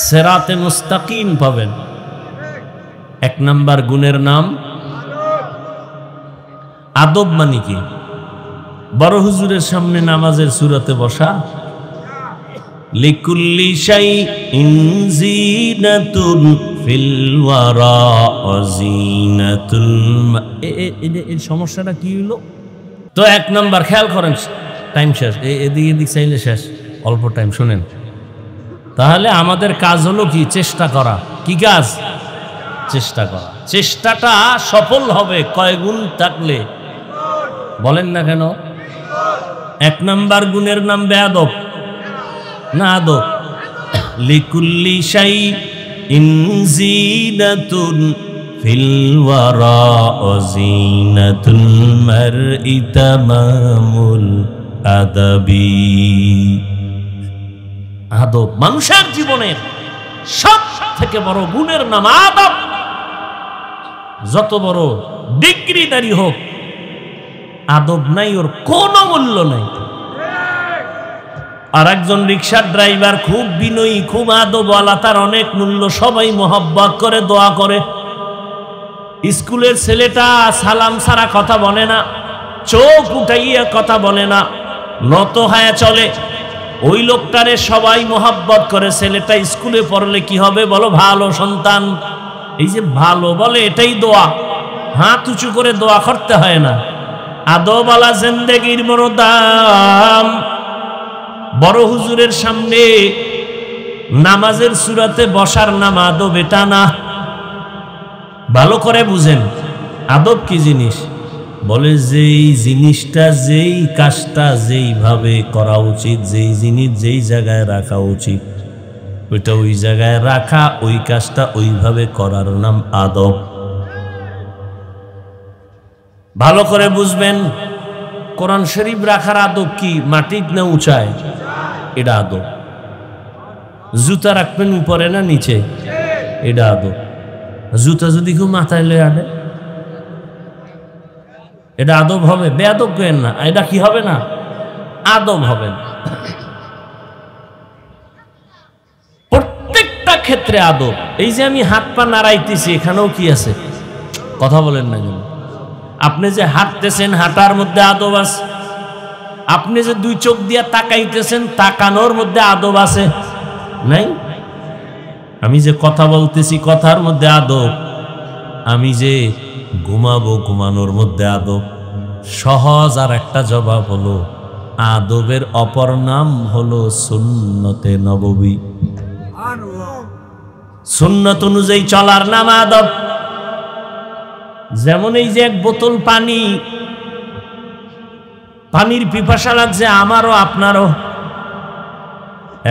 [SPEAKER 1] সিরাতে মুস্তাকিম পাবেন। এক নাম্বার গুণের নাম আদব। মানে কি? বড় হুজুরের সামনে নামাজের সূরাতে বসা। লিকুল্লি শাইইন জিনাতুন ফিল ওয়ারা জিনাতুল। এর সমস্যাটা কি হলো? তো এক নাম্বার খেয়াল করেন, টাইম শেষ, এদিক চাইলে শেষ, অল্প টাইম শুনেন। তাহলে আমাদের কাজ হলো কি? চেষ্টা করা। কি কাজ? চেষ্টা করা। চেষ্টাটা সফল হবে কয় গুণ থাকলে? বলেন না কেন? এক নাম্বার গুণের নাম বেয়াদব না আদব। লিকুল্লি শাইইন জিনাতুন ফিল ওয়ারা জিনাতুল মারই তামামুল আদাবি। আদব মানুষের জীবনের সব থেকে বড় গুণের নাম আদব। যত বড় ডিগ্রিদারি হোক, আদব নাই ওর কোনো মূল্য নাই। আর একজন রিক্সার ড্রাইভার খুব বিনয়ী, খুব আদবওয়ালা, তার অনেক মূল্য, সবাই মোহব্বত করে, দোয়া করে। স্কুলের ছেলেটা সালাম ছাড়া কথা বলে না, চোখ উঠাইয়া কথা বলে না, নত হয়ে চলে। ওই লোকটারে সবাই মোহব্বত করে। ছেলেটা স্কুলে পড়লে কি হবে বলো? ভালো সন্তান। এই যে ভালো বলে এটাই দোয়া, হাত উঁচু করে দোয়া করতে হয় না। আদবওয়ালা জিন্দেগির বড় দাম। বড় হুজুরের সামনে নামাজের সূরাতে বসার নাম আদব, এটা না। ভালো করে বুঝেন আদব কি জিনিস। বলে যেই জিনিসটা, যেই কাজটা যেইভাবে করা উচিত, যেই জিনিস যেই জায়গায় রাখা উচিত, ওইটা ওই জায়গায় রাখা, ওই কাজটা ওইভাবে করার নাম আদব। ভালো করে বুঝবেন। কোরআন শরীফ রাখার আদব কি? মাটির না উঁচায়? এটা আদব। জুতা রাখবেন উপরে না নিচে? এটা আদব। জুতা যদি কেউ মাথায় লয়ে আনে, এটা আদব হবে? বেয়াদব কেন না? এটা কি হবে না? আদব হবে না। প্রত্যেকটা ক্ষেত্রে আদব। এই যে আমি হাত পা নাড়াইতেছি, এখানেও কি আছে? কথা বলেন না কেন? আপনি যে হাঁটতেছেন, হাঁটার মধ্যে আদব আছে। আপনি যে দুই চোখ দিয়া তাকাইতেছেন, তাকানোর মধ্যে আদব আছে নাই? আমি যে কথা বলতেছি, কথার মধ্যে আদব। আমি যে ঘুমাবো, ঘুমানোর মধ্যে আদব। সহজ আর একটা জবাব হলো, আদবের অপর নাম হলো সুন্নতে নববী। সুন্নত অনুযায়ী চলার নাম আদব। যেমন এই যে এক বোতল পানি, পানির পিপাসা লাগছে আমারও আপনারও।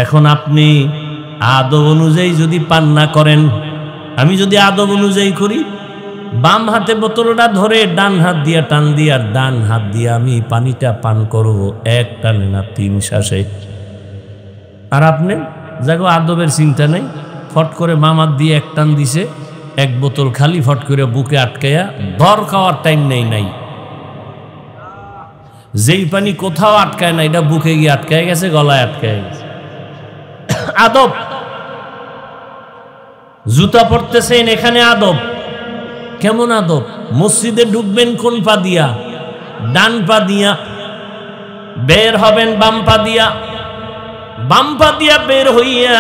[SPEAKER 1] এখন আপনি আদব অনুযায়ী যদি পান না করেন, আমি যদি আদব অনুযায়ী করি, বাম হাতে বোতলটা ধরে ডান হাত দিয়ে টান দিয়ে, আর ডান হাত দিয়ে আমি পানিটা পান করব, এক টানে না 3 শ্বাসে। আর আপনি যাগো আদবের চিন্তা নেই, ফট করে বাম হাত দিয়ে এক টান দিছে, এক বোতল খালি, ফট করে বুকে আটকাইয়া, দর খাওয়ার টাইম নেই নাই। যেই পানি কোথাও আটকায় না, এটা বুকে গিয়ে আটকায় গেছে, গলায় আটকায় গেছে। আদব। জুতা পরতেছেন, এখানে আদব। কেমন আদব? মসজিদে ঢুকবেন কোন পা দিয়া? ডান পা দিয়া। বের হবেন বাম পা দিয়া। বাম পা দিয়া বের হইয়া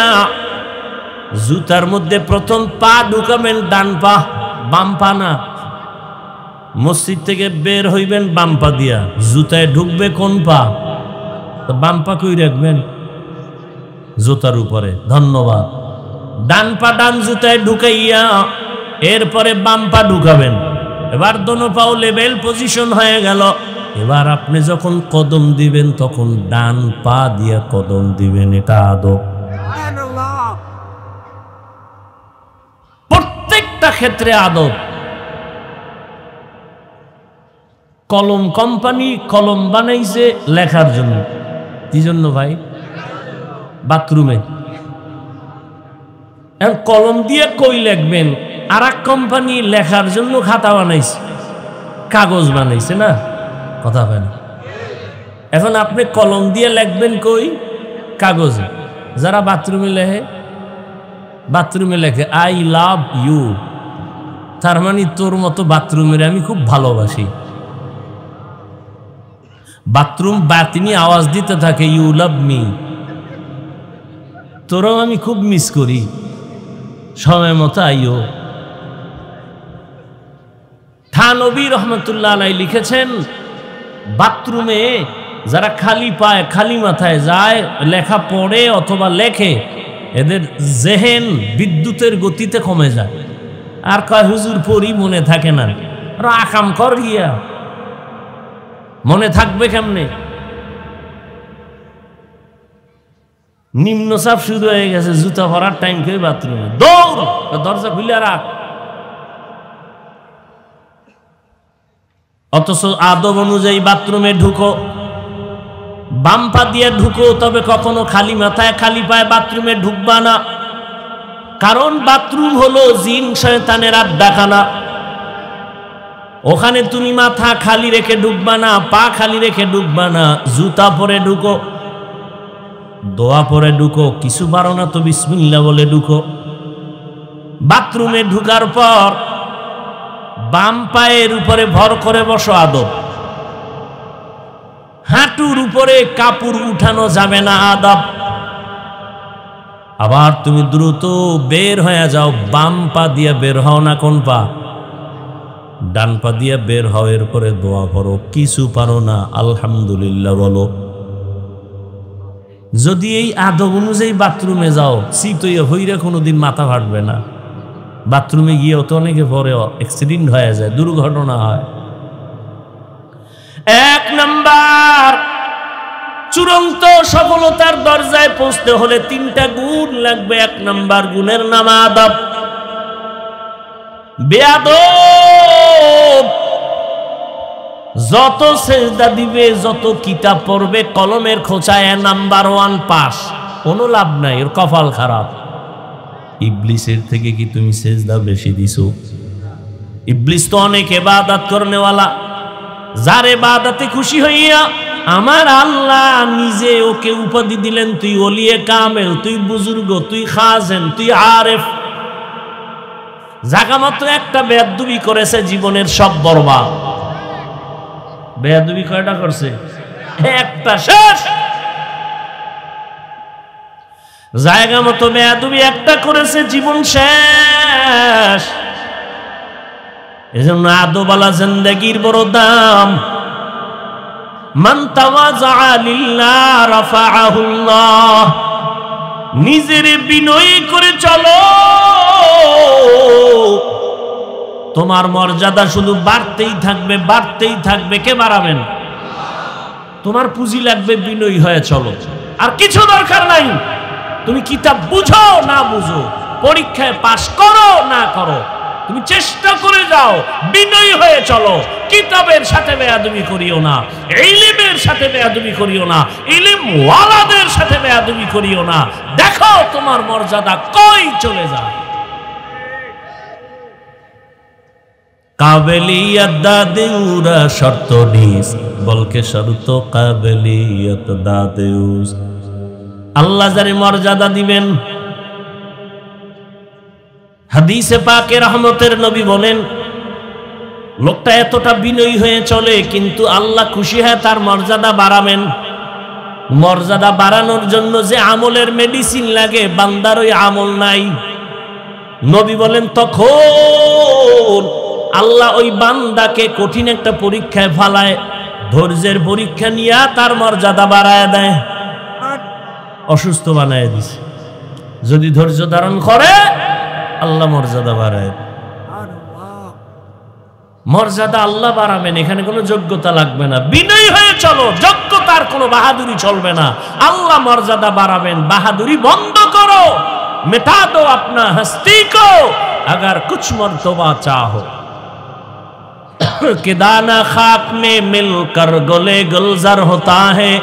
[SPEAKER 1] জুতার মধ্যে প্রথম পা ঢুকাবেন ডান পা, বাম পা না। মসজিদ থেকে বের হইবেন বাম পা দিয়া, জুতায় ঢুকবে কোন পা? তো বাম পা কই রাখবেন? জুতার উপরে। ধন্যবাদ। ডান পা ডান জুতায় ঢুকাইয়া এরপরে বাম পা ঢুকাবেন। এবার দোনো পাও লেভেল পজিশন হয়ে গেল। এবার আপনি যখন কদম দিবেন, তখন ডান পা দিয়া কদম দিবেন। এটা আদব। প্রত্যেকটা ক্ষেত্রে আদব। কলম কোম্পানি কলম বানাইছে লেখার জন্য। কি জন্য ভাই? বাথরুমে। কলম দিয়ে কই লিখবেন? আর এক কোম্পানি লেখার জন্য খাতা বানাইছে, কাগজ বানাইছে না? কথা হয় না। এখন আপনি কলম দিয়ে লিখবেন কই? কাগজে। যারা বাথরুমে লেখে, বাথরুমে লেখে আই লাভ ইউ, তার মানে তোর মতো বাথরুমের আমি খুব ভালোবাসি। বাথরুম বাতিনি আওয়াজ দিতে থাকে, ইউ লাভ মি, তোরাও আমি খুব মিস করি, সময় মতো আইও। থানবী রহমতুল্লাহ আলাইহি লিখেছেন, বাথরুমে যারা খালি পায়, খালি মাথায় যায়, লেখা পড়ে অথবা লেখে, এদের জেহেন বিদ্যুতের গতিতে কমে যায়। আর কয় হুজুর পড়ি, মনে থাকে না। আকাম কর গিয়া, মনে থাকবে কেমনে? নিম্নচাপ শুরু হয়ে গেছে, জুতা ভরার টাইম কে বাথরুমে দৌড়, দরজা খুলে রাখ। অথচ আদব অনুযায়ী বাথরুমে ঢুকো, বাম পা দিয়ে ঢুকো, তবে কখনো খালি মাথায় খালি পায়ে বাথরুমে ঢুকবা না। কারণ বাথরুম হলো জিন শয়তানের আড্ডাখানা। ওখানে তুমি মাথা খালি রেখে ঢুকবা না, পা খালি রেখে ঢুকবা না। জুতা পরে ঢুকো, দোয়া পরে ঢুকো, কিছু পারো না তো বিসমিল্লাহ বলে ঢুকো। বাথরুমে ঢুকার পর বাম পায়ের উপরে ভর করে বসো, আদব। হাঁটুর উপরে কাপড় উঠানো যাবে না, আদব। আবার তুমি দ্রুত বের হয়ে যাও, বাম পা দিয়ে বের হও না, কোন পা? ডান পা দিয়ে বের হও। এরপরে দোয়া করো, কিছু পারো না আলহামদুলিল্লাহ বলো। যদি এই আদব অনুযায়ী বাথরুমে যাও, শীতইয়া হইরে কোনোদিন মাথা ফাটবে না। বাথরুমে গিয়েও তো অনেকে পরে অ্যাক্সিডেন্ট হয়ে যায়, দুর্ঘটনা হয়। 1 নাম্বার, চূড়ান্ত সফলতার দরজায় পৌঁছতে হলে 3টা গুণ লাগবে। 1 নাম্বার গুণের নাম আদব। বেয়াদব যত সেজদা দিবে, যত কিতাব পড়বে, কলমের খোঁচায় নাম্বার 1 পাস, কোনো লাভ নাই, এর কপাল খারাপ। ইবলিসের থেকে কি তুমি সেজদা বেশি দিছো? ইবলিস তো অনেক ইবাদত করনেওয়ালা, যার ইবাদতে খুশি হইয়া আমার আল্লাহ নিজে ওকে উপাধি দিলেন, তুই ওলিয়ে কামেল, তুই বুজুর্গ, তুই খাজেন, তুই আরেফ। জাগা মাত্র একটা বেয়াদবি করেছে, জীবনের সব বরবাদ। বেয়াদবি কয়টা করছে? একটা শেষ। জায়গা মতো বেয়াদবি একটা করেছে, জীবন শেষ। এজন্য আদবওয়ালা জিন্দেগির বড় দাম। মান তাওয়াযা লিল্লাহ রাফাআহুল্লাহ। নিজের বিনয়ী করে চলো, তোমার মর্যাদা শুধু বাড়তেই থাকবে, বাড়তেই থাকবে। কে বাড়াবেন? তোমার পুঁজি লাগবে, বিনয়ী হয়ে চলো, আর কিছু দরকার নাই। তুমি কিতাব বুঝো না বুঝো, পরীক্ষায় পাশ করো না করো, তুমি চেষ্টা করে যাও, বিনয়ী হয়ে চলো। কিতাবের সাথে বেয়াদবি করিও না, ইলমের সাথে বেয়াদবি করিও না, ইলম ওয়ালাদের সাথে বেয়াদবি করিও না। দেখো তোমার মর্যাদা কই চলে যায়। কাবেলিয়ত দাদেউরা শর্ত নিস, বলকে শর্ত কাবেলিয়ত দাদেউস। আল্লাহ যারে মর্যাদা দিবেন, হাদিসে পাকে রহমতের নবী বলেন, লোকটা এতটা বিনয়ী হয়ে চলে, কিন্তু আল্লাহ খুশি হয় তার মর্যাদা বাড়াবেন। মর্যাদা বাড়ানোর জন্য যে আমলের মেডিসিন লাগে, বান্দার ওই আমল নাই। নবী বলেন, তখন আল্লাহ ওই বান্দাকে কঠিন একটা পরীক্ষায় ফালায়, ধৈর্যের পরীক্ষা নিয়ে তার মর্যাদা বাড়ায় দেয়, অসুস্থ বানায় দিছে। যদি ধৈর্য ধারণ করে, আল্লাহ মর্যাদা বাড়ায়। মর্যাদা আল্লাহ বাড়াবেন, এখানে কোনো যোগ্যতা লাগবে না। বিনয়ী হয়ে চলো, যোগ্যতার কোনো বাহাদুরি চলবে না। আল্লাহ মর্যাদা বাড়াবেন, বাহাদুরি বন্ধ করো। मिटा दो अपना हस्ती को अगर कुछ मर्तबा चाहो कि दाना खाक में मिलकर गले गुलजार होता है।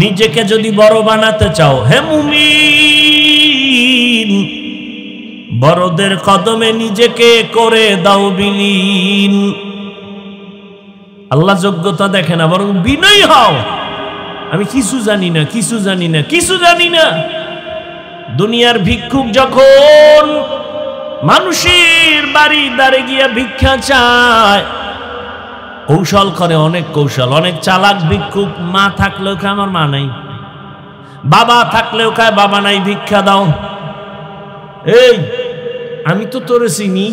[SPEAKER 1] নিজেকে যদি বড় বানাতে চাও হে মুমিন, বড়দের কদমে নিজেকে করে দাও বিলীন। আল্লাহ যোগ্যতা দেখে না, বরং বিনয়ী হও। আমি কিছু জানি না, কিছু জানি না, কিছু জানি না। দুনিয়ার ভিক্ষুক যখন মানুষের বাড়ি দ্বারে গিয়া ভিক্ষা চায়, কৌশল করে, অনেক কৌশল। অনেক চালাক ভিক্ষুক, মা থাকলেও খায় আমার মা নাই, বাবা থাকলেও খায় বাবা নাই, ভিক্ষা দাও। এই আমি তো তোরে চিনি,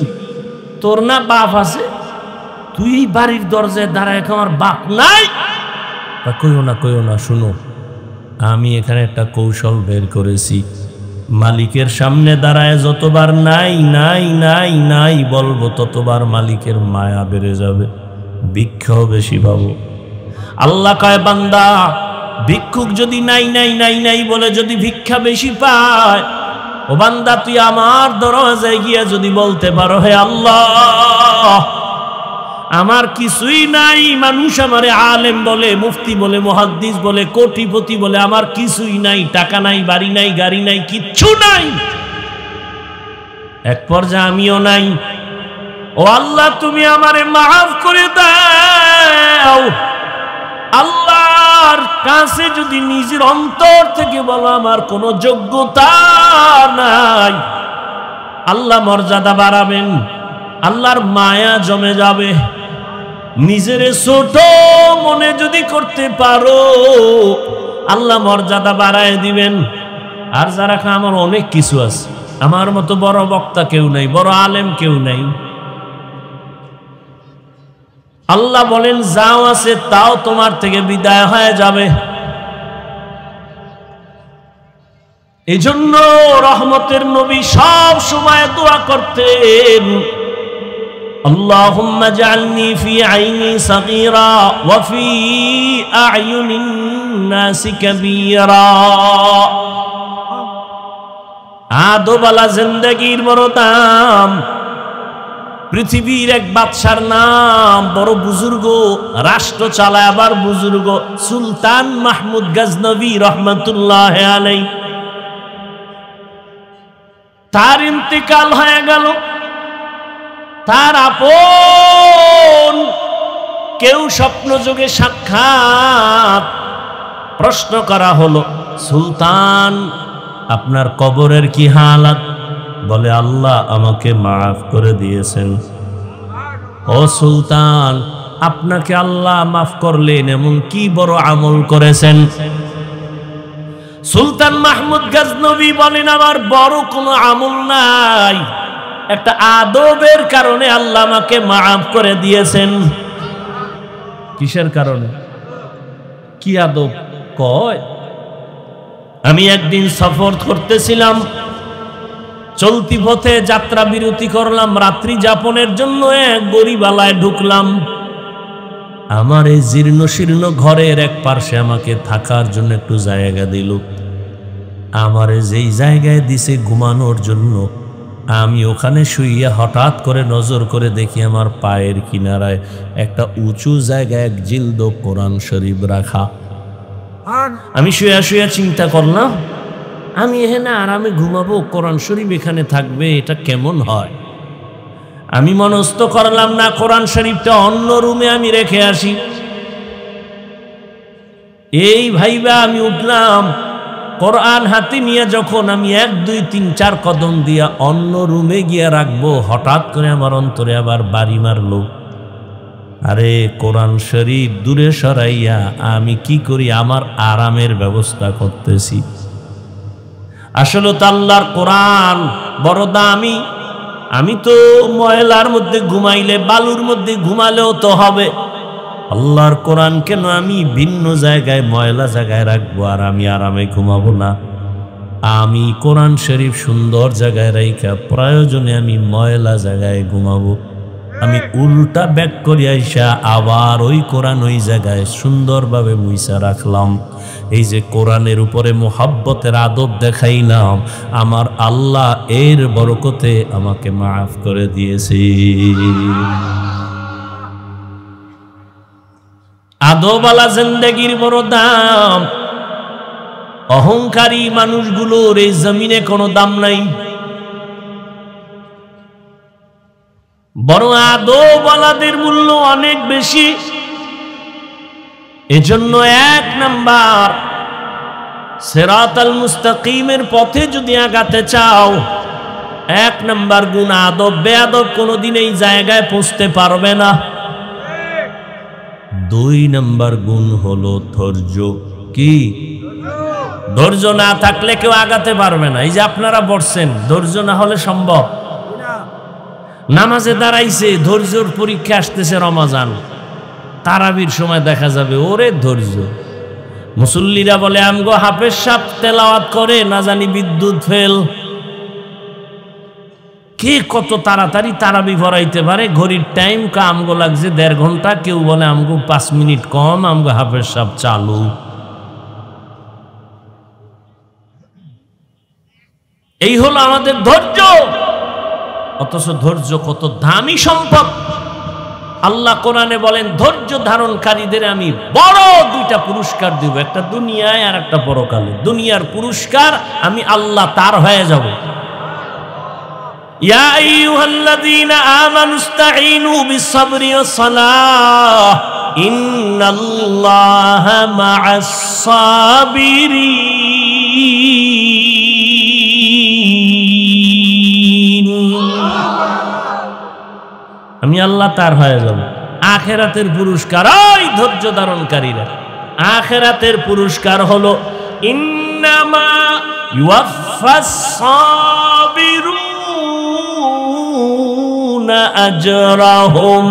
[SPEAKER 1] তোর না বাপ আছে, তুই এই বাড়ির দরজায় দাঁড়ায়, আমার বাপ নাই। কইও না, কইও না, শুনো, আমি এখানে একটা কৌশল বের করেছি। মালিকের সামনে দাঁড়ায় যতবার নাই নাই নাই নাই বলবো, ততবার মালিকের মায়া বেড়ে যাবে, ভিক্ষাও বেশি পাবো। আল্লাহ কয়, বান্দা ভিক্ষুক যদি নাই নাই নাই নাই বলে যদি ভিক্ষা বেশি পায়, ও বান্দা তুই আমার দরজায় গিয়া যদি বলতে পারো, হে আল্লাহ আমার কিছুই নাই, মানুষ আমারে আলেম বলে, মুফতি বলে, মুহাদ্দিস বলে, কোটিপতি বলে, আমার কিছুই নাই, টাকা নাই, বাড়ি নাই, গাড়ি নাই, কিচ্ছু নাই, এক পর্যায়ে আমিও নাই। ও আল্লাহ তুমি আমারে মাফ করে দাও। আল্লাহর কাছে যদি নিজের অন্তর থেকে বলো আমার কোনো যোগ্যতা নাই, আল্লাহ মর্যাদা বাড়াবেন, আল্লাহর মায়া জমে যাবে। নিজের ছোট মনে যদি করতে পারো, আল্লাহ মর্যাদা বাড়ায় দিবেন। আর যারা আমার অনেক কিছু আছে, আমার মতো বড় বক্তা কেউ নাই, বড় আলেম কেউ নাই, আল্লাহ বলেন যাও আছে তাও তোমার থেকে বিদায় হয়ে যাবে। এজন্য রহমতের নবী সব সময় দোয়া করতেন, আল্লাহুম্মা জাআলনি ফি আইনি সাগীরা ওয়া ফি আ'য়ুনিন নাসি কাবীরা। আদবওয়ালা জিন্দেগির বড় দাম। পৃথিবীর এক বাদশার নাম, বড় বুজুর্গ, রাষ্ট্র চালায় আবার বুজুর্গ, সুলতান মাহমুদ গজনবী রহমতুল্লাহ আলাইহি। তার ইন্তেকাল হয়ে গেল। তার আপন কেউ স্বপ্ন যোগে সাক্ষাৎ, প্রশ্ন করা হলো, সুলতান আপনার কবরের কি হালাত? বলে আল্লাহ আমাকে মাফ করে দিয়েছেন। ও সুলতান আপনাকে আল্লাহ মাফ করলেন, এমন কি বড় আমল করেছেন? সুলতান মাহমুদ গজনবী বলেন, আমার বড় কোনো আমল নাই, একটা আদবের কারণে আল্লাহ আমাকে মাফ করে দিয়েছেন। কিসের কারণে? কি আদব? কয়, আমি একদিন সফর করতেছিলাম, চলতি পথে যাত্রা বিরতি করলাম, রাত্রি যাপনের জন্য এক গরিবালায় ঢুকলাম। আমার এই জীর্ণ শীর্ণ ঘরের এক পার্শ্বে আমাকে থাকার জন্য একটু জায়গা দিল। আমার যেই জায়গায় দিছে ঘুমানোর জন্য, আমি ওখানে শুইয়া হঠাৎ করে নজর করে দেখি আমার পায়ের কিনারায় একটা উঁচু জায়গায় এক জিলদ কোরআন শরীফ রাখা। আমি শুয়ে শুয়ে চিন্তা করলাম, আমি এখানে আরামে ঘুমাবো, কোরআন শরীফ এখানে থাকবে, এটা কেমন হয়? আমি মনস্থ করলাম, না, কোরআন শরীফটা অন্য রুমে আমি রেখে আসি। এই ভাইবা আমি উঠলাম, কোরআন হাতে নিয়ে যখন আমি 1 2 3 4 কদম দিয়া অন্য রুমে গিয়ে রাখবো, হঠাৎ করে আমার অন্তরে আবার বাড়ি মারলো। আরে কোরআন শরীফ দূরে সরাইয়া আমি কি করি, আমার আরামের ব্যবস্থা করতেছি। আসলে তো আল্লাহর কোরআন বড় দামি। আমি তো ময়লার মধ্যে ঘুমাইলে, বালুর মধ্যে ঘুমালেও তো হবে, আল্লাহর কোরআন কেন আমি ভিন্ন জায়গায় ময়লা জায়গায় রাখবো আর আমি আরামে ঘুমাবো না? আমি কোরআন শরীফ সুন্দর জায়গায় রাইখা প্রয়োজনে আমি ময়লা জায়গায় ঘুমাবো। আমি উল্টা ব্যাক করে আইসা আবার ওই কোরআন ওই জায়গায় সুন্দরভাবে মুইসা রাখলাম। এই যে কোরআনের উপরে মোহাব্বতের আদব দেখাইলাম, আমার আল্লাহ এর বরকতে আমাকে মাফ করে দিয়েছে। আদবওয়ালা জিন্দেগির বড় দাম। অহংকারী মানুষগুলোর এই জমিনে কোনো দাম নাই। বড় আদবওয়ালাদের মূল্য অনেক বেশি। এজন্য 1 নাম্বার, সিরাতাল মুস্তাকিমের পথে যদি আগাতে চাও, 1 নাম্বার গুণ আদব। বেয়াদব কোনোদিন এই জায়গায় পৌঁছতে পারবে না। 2 নাম্বার গুণ হলো ধৈর্য। কি? ধৈর্য না থাকলে কেউ আগাতে পারবে না। এই যে আপনারা বসছেন, ধৈর্য না হলে সম্ভব? নামাজে দাঁড়াইছে, ধৈর্যর পরীক্ষা আসতেছে, রমজান তারাবির সময় দেখা যাবে ওরে ধৈর্য। মুসল্লিরা বলে আমগো হাফেজ সাহেব তেলাওয়াত করে, না জানি বিদ্যুৎ ফেল। কে কত তাড়াতাড়ি তারাবি ভরাইতে পারে? ঘড়ির টাইম আমগো লাগছে 1.5 ঘন্টা, কেউ বলে আমগো 5 মিনিট কম, আমগো হাফেজ সাহেব চালু। এই হলো আমাদের ধৈর্য। অথচ ধৈর্য কত দামি সম্পদ। আল্লাহ কোরআনে বলেন, ধৈর্য ধারণকারীদের আমি বড় 2টা পুরস্কার দিব, একটা দুনিয়ায় আর একটা পরকালে। দুনিয়ার পুরস্কার আমি আল্লাহ তার হয়ে যাব। ইয়া আইয়ুহাল্লাযীনা আমানুস্তাঈনু বিস-সাবরি ওয়াস-সালাহ ইন্নাল্লাহা মা'আস-সাবিরিন। আমি আল্লাহ তার হয়ে যাব। আখিরাতের পুরস্কার ওই ধৈর্য ধারণকারীরা। আখিরাতের পুরস্কার হলো ইন্নামা ইউওয়াফাস-সাবিরুনা আজরাহুম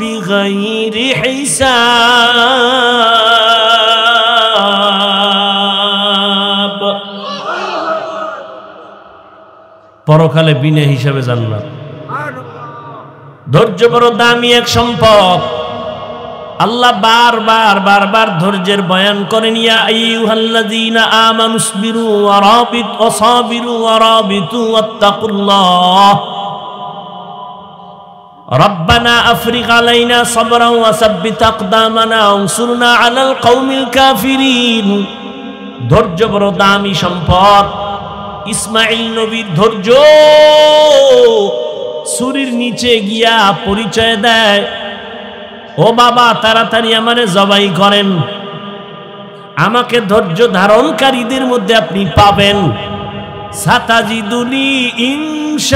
[SPEAKER 1] বিগাইরি হিসাব। পরকালে বিনা হিসাবে জান্নাত। ধৈর্য বড় দামি এক সম্পদ। আল্লাহ বারবার ধৈর্যের বয়ান করেন। ইয়া আইয়ুহাল্লাযীনা আমানুসবিরু ওয়া রাবিতু ওয়াসাবিরু ওয়া রাবিতু ওয়াত্তাকুল্লাহ রব্বানা আফরিগ আলাইনা সাবরান ওয়া সাব্বিত আকদামানা ওয়ানসুরনা আলাল কওমিল কাফিরিন। ধৈর্য বড় দামি সম্পদ। ইসমাঈল নবীর ধৈর্য ছুরির নিচে গিয়া পরিচয় দেয়, ও বাবা তাড়াতাড়ি আমারে জবাই করেন, আমাকে ধৈর্য ধারণকারীদের মধ্যে আপনি পাবেন। সাতাজিদুনি ইনশাআল্লাহ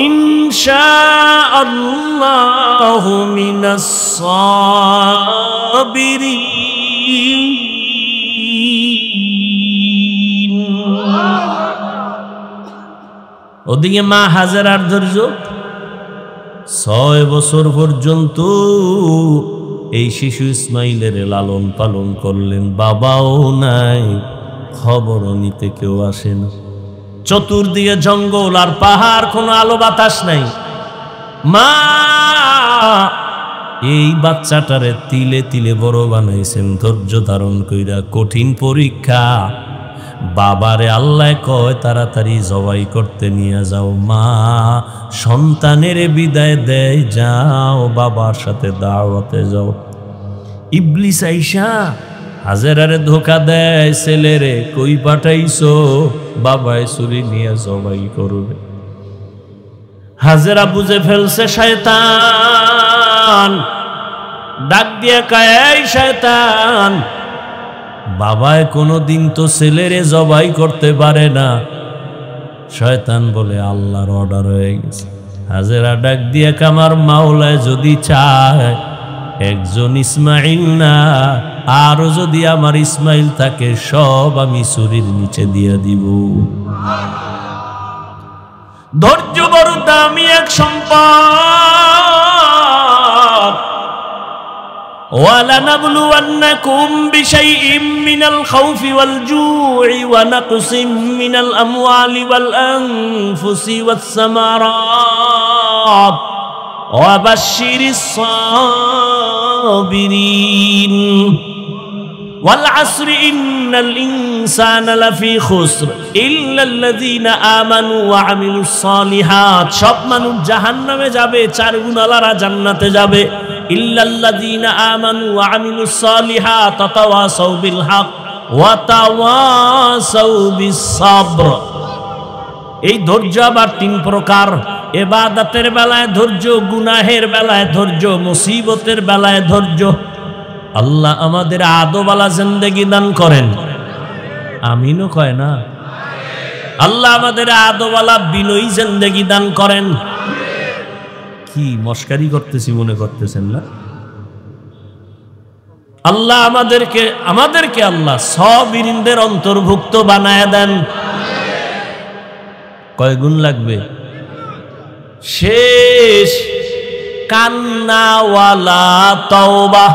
[SPEAKER 1] ইনশাআল্লাহু মিনাস সাবিরিন। ওদিকে মা হাজেরার ধৈর্য 6 বছর পর্যন্ত এই শিশু ইসমাইলের লালন পালন করলেন। বাবাও নাই, খবরও নিতে কেউ আসে না। চতুর্দিকে জঙ্গল আর পাহাড়, কোনো আলো বাতাস নাই। মা এই বাচ্চাটারে তিলে তিলে বড় বানাইছেন ধৈর্য ধারণ কইরা। কঠিন পরীক্ষা। বাবারে আল্লাহ কয় তাড়াতাড়ি জবাই করতে নিয়ে যাও। মা সন্তানের বিদায় দেয়, যাও বাবার সাথে দাওয়াতে যাও। ইবলিস আইসা হাজেরারে ধোকা দেয়, ছেলেরে কই পাঠাইছো? বাবায় ছুরি নিয়ে জবাই করবে। হাজেরা বুঝে ফেলছে শয়তান, ডাক দিয়ে কয়, এই শয়তান, বাবায় কোনোদিন তো ছেলেরে জবাই করতে পারে না। শয়তান বলে আল্লাহর অর্ডার হয়ে গেছে। হাজেরা ডাক দিয়ে আমার মাওলায় যদি চায় একজন ইসমাইল না, আরো যদি আমার ইসমাইল থাকে সব আমি ছুরির নিচে দিয়ে দিব। ধৈর্য বড় দামি এক সম্পদ। وَلَنَبْلُوَنَّكُمْ بِشَيْءٍ مِّنَ الْخَوْفِ وَالْجُوعِ وَنَقْصٍ مِّنَ الْأَمْوَالِ وَالْأَنفُسِ وَالثَّمَرَاتِ وَبَشِّرِ الصَّابِرِينَ وَالْعَصْرِ إِنَّ الْإِنسَانَ لَفِي خُسْرٍ إِلَّا الَّذِينَ آمَنُوا وَعَمِلُوا الصَّالِحَاتِ। সব মানুষ জাহান্নামে যাবে, 4 গুণালারা জান্নাতে যাবে। ইল্লাল্লাযীনা আমানু ওয়া আমিলুস সালিহাত ওয়া তাওয়াসাউ বিল হক ওয়া তাওয়াসাউ বিস সাবর। এই ধৈর্য আবার 3 প্রকার। ইবাদতের বেলায় ধৈর্য, গুনাহের বেলায় ধৈর্য, মুসিবতের বেলায় ধৈর্য। আল্লাহ আমাদের আদোবালা জিন্দেগি দান করেন, আমিনও কয় না। আল্লাহ আমাদের আদোবালা বিনয়ী জিন্দেগি দান করেন। কি মস্কারি করতেছি মনে করতেছেন না? আল্লাহ আমাদেরকে আল্লাহ সাবিরিনদের অন্তর্ভুক্ত বানায় দেন। কয় গুণ লাগবে? শেষ কান্নাওয়ালা তওবা।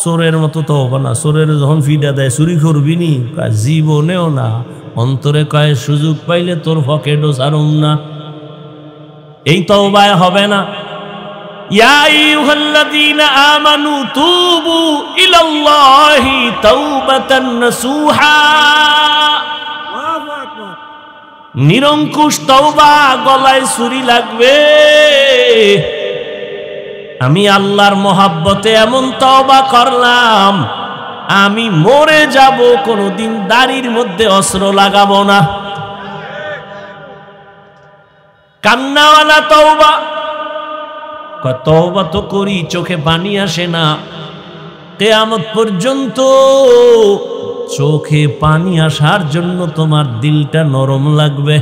[SPEAKER 1] চোরের মতো তওবা না। চোরের যখন ফিডা দেয় চুরি করবি নি, জীবনেও না। অন্তরে কয় সুযোগ পাইলে তোর পকেটও ছাড়ুম না। এই তওবায় হবে না। ইয়া আইয়ুহাল্লাযীনা আমানু তুবু ইলাল্লাহি তাওবাতান নাসুহা। নিরঙ্কুশ তওবা, গলায় ছুরি লাগবে। আমি আল্লাহর মহাব্বতে এমন তওবা করলাম, আমি মরে যাব, কোনোদিন দাড়ির মধ্যে অস্ত্র লাগাবো না। কান্নাওয়ালা তওবা। তওবা তো করি, চোখে পানি আসে না। কিয়ামত পর্যন্ত চোখে পানি আসার জন্য তোমার দিলটা নরম লাগবে।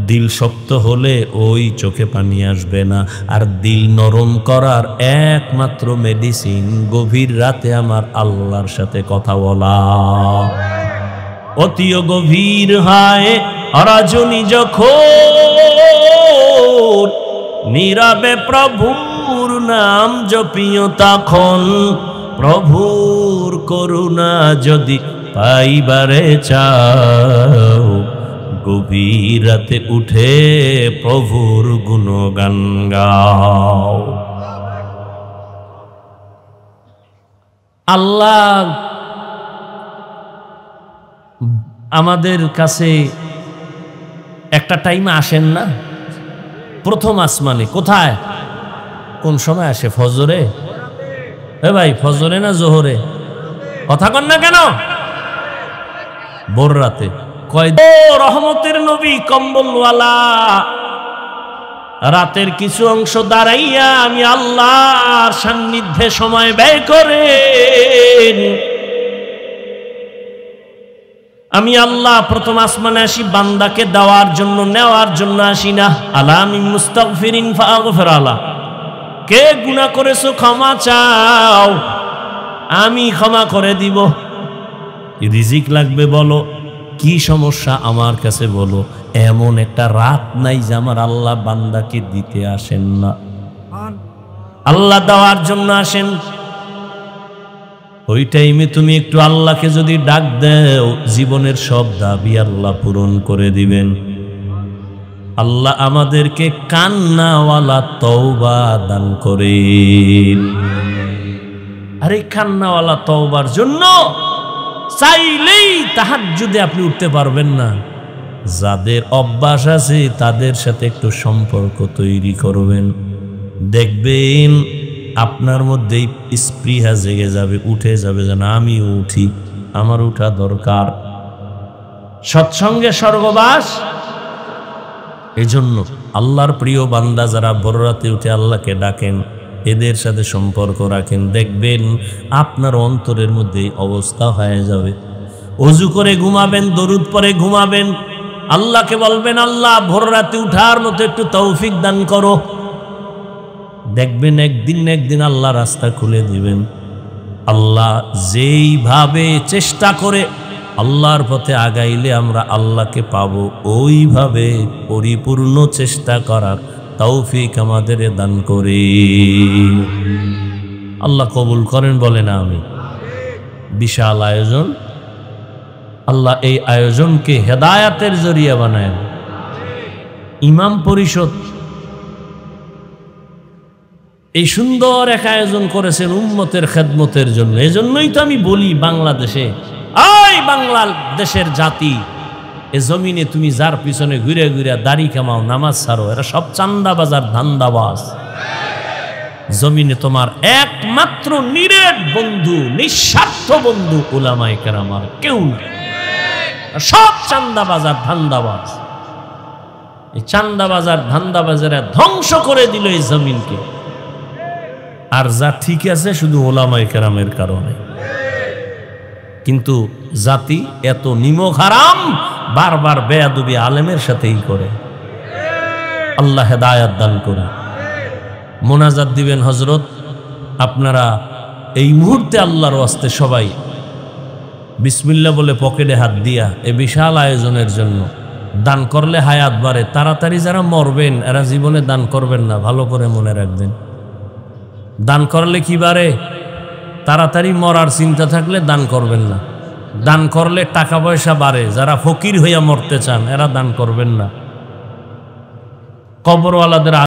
[SPEAKER 1] দিল শক্ত হলে ওই চোখে পানি আসবে না। আর দিল নরম করার একমাত্র মেডিসিন গভীর রাতে আমার আল্লাহর সাথে কথা বলা। অতিও গভীর হয় রজনী যখন, নীরবে প্রভুর নাম জপিও তখন। প্রভুর করুণা যদি পাইবারে চাও, গভীর রাতে উঠে প্রভুর গুণগান গাও। আল্লাহ আমাদের কাছে একটা টাইমে আসেন না? প্রথম আসমানে। কোথায়? কোন সময় আসে? ফজরে? এ ভাই, ফজরে না জোহরে? কথা কন না কেন? ভোর রাতে। কয় ও রহমতের নবী কম্বলওয়ালা, রাতের কিছু অংশ দাঁড়াইয়া আমি আল্লাহর সান্নিধ্যে সময় ব্যয় করে আমি আল্লাহ প্রথম আসমানে আসি বান্দাকে দেওয়ার জন্য, নেওয়ার জন্য আসি না। আলামি মুস্তাগফিরিন ফাগফির আলা, কে গুনাহ করেছো ক্ষমা চাও, আমি ক্ষমা করে দিব। রিজিক লাগবে বলো, কি সমস্যা আমার কাছে বলো। এমন একটা রাত নাই যে আমার আল্লাহ বান্দাকে দিতে আসেন না, আল্লাহ দেওয়ার জন্য আসেন। ওই টাইমে তুমি একটু আল্লাহকে যদি ডাক দাও, জীবনের সব দাবি আল্লাহ পূরণ করে দিবেন। আল্লাহ আমাদেরকে কান্নাওয়ালা তওবা দান করেন। আরে কান্নাওয়ালা তওবার জন্য চাইলেই তাহাজ্জুদে আপনি উঠতে পারবেন না। যাদের অভ্যাস আছে তাদের সাথে একটু সম্পর্ক তৈরি করবেন, দেখবেন আপনার মধ্যেই স্পৃহা জেগে যাবে, উঠে যাবে যে না আমিও উঠি, আমার উঠা দরকার। সৎসঙ্গে স্বর্গবাস। এজন্য আল্লাহর প্রিয় বান্দা যারা ভোর রাতে উঠে আল্লাহকে ডাকেন, এদের সাথে সম্পর্ক রাখেন, দেখবেন আপনার অন্তরের মধ্যে অবস্থা হয়ে যাবে। ওযু করে ঘুমাবেন, দরুদ পরে ঘুমাবেন, আল্লাহকে বলবেন আল্লাহ ভোর রাতে উঠার মতো একটু তৌফিক দান করো। দেখবেন একদিন না একদিন আল্লাহ রাস্তা খুলে দিবেন। আল্লাহ যেইভাবে চেষ্টা করে আল্লাহর পথে আগাইলে আমরা আল্লাহকে পাবো, ওইভাবে পরিপূর্ণ চেষ্টা করার তৌফিক আমাদের দান করে। আল্লাহ কবুল করেন বলে না আমি। বিশাল আয়োজন, আল্লাহ এই আয়োজনকে হেদায়াতের জরিয়া বানায়। ইমাম পরিষদ এই সুন্দর এক আয়োজন করেছেন উম্মতের খেদমতের জন্য। এজন্যই তো আমি বলি বাংলাদেশে, এই বাংলাদেশের জাতি, এ জমিনে তুমি যার পিছনে ঘুরে ঘুরে দাড়ি কামাও, নামাজ ছাড়ো, এরা সব চান্দাবাজার ধান্দাবাজ। জমিনে তোমার একমাত্র নিরেট বন্ধু, নিঃস্বার্থ বন্ধু উলামায়ে কেরাম, আর কেউ না। সব চান্দাবাজার ধান্দাবাজ। এই চান্দাবাজার ধান্দাবাজারা ধ্বংস করে দিল এই জমিনকে। আর যা ঠিক আছে শুধু উলামায়ে কেরামের কারণে। কিন্তু জাতি এত নিমক হারাম, বারবার বেয়াদবি আলেমের সাথেই করে। আল্লাহ হেদায়াত দান করে। মোনাজাত দিবেন হযরত, আপনারা এই মুহূর্তে আল্লাহর ওয়াস্তে সবাই বিসমিল্লাহ বলে পকেটে হাত দিয়া এই বিশাল আয়োজনের জন্য দান করলে হায়াত বাড়ে। তাড়াতাড়ি যারা মরবেন এরা জীবনে দান করবেন না, ভালো করে মনে রাখবেন। দান করলে কি বাড়ে? তাড়াতাড়ি মরার চিন্তা থাকলে দান করবেন না। দান করলে টাকা পয়সা বাড়ে। যারা ফকির হইয়া মরতে চান এরা দান করবেন না। কবরওয়ালাদের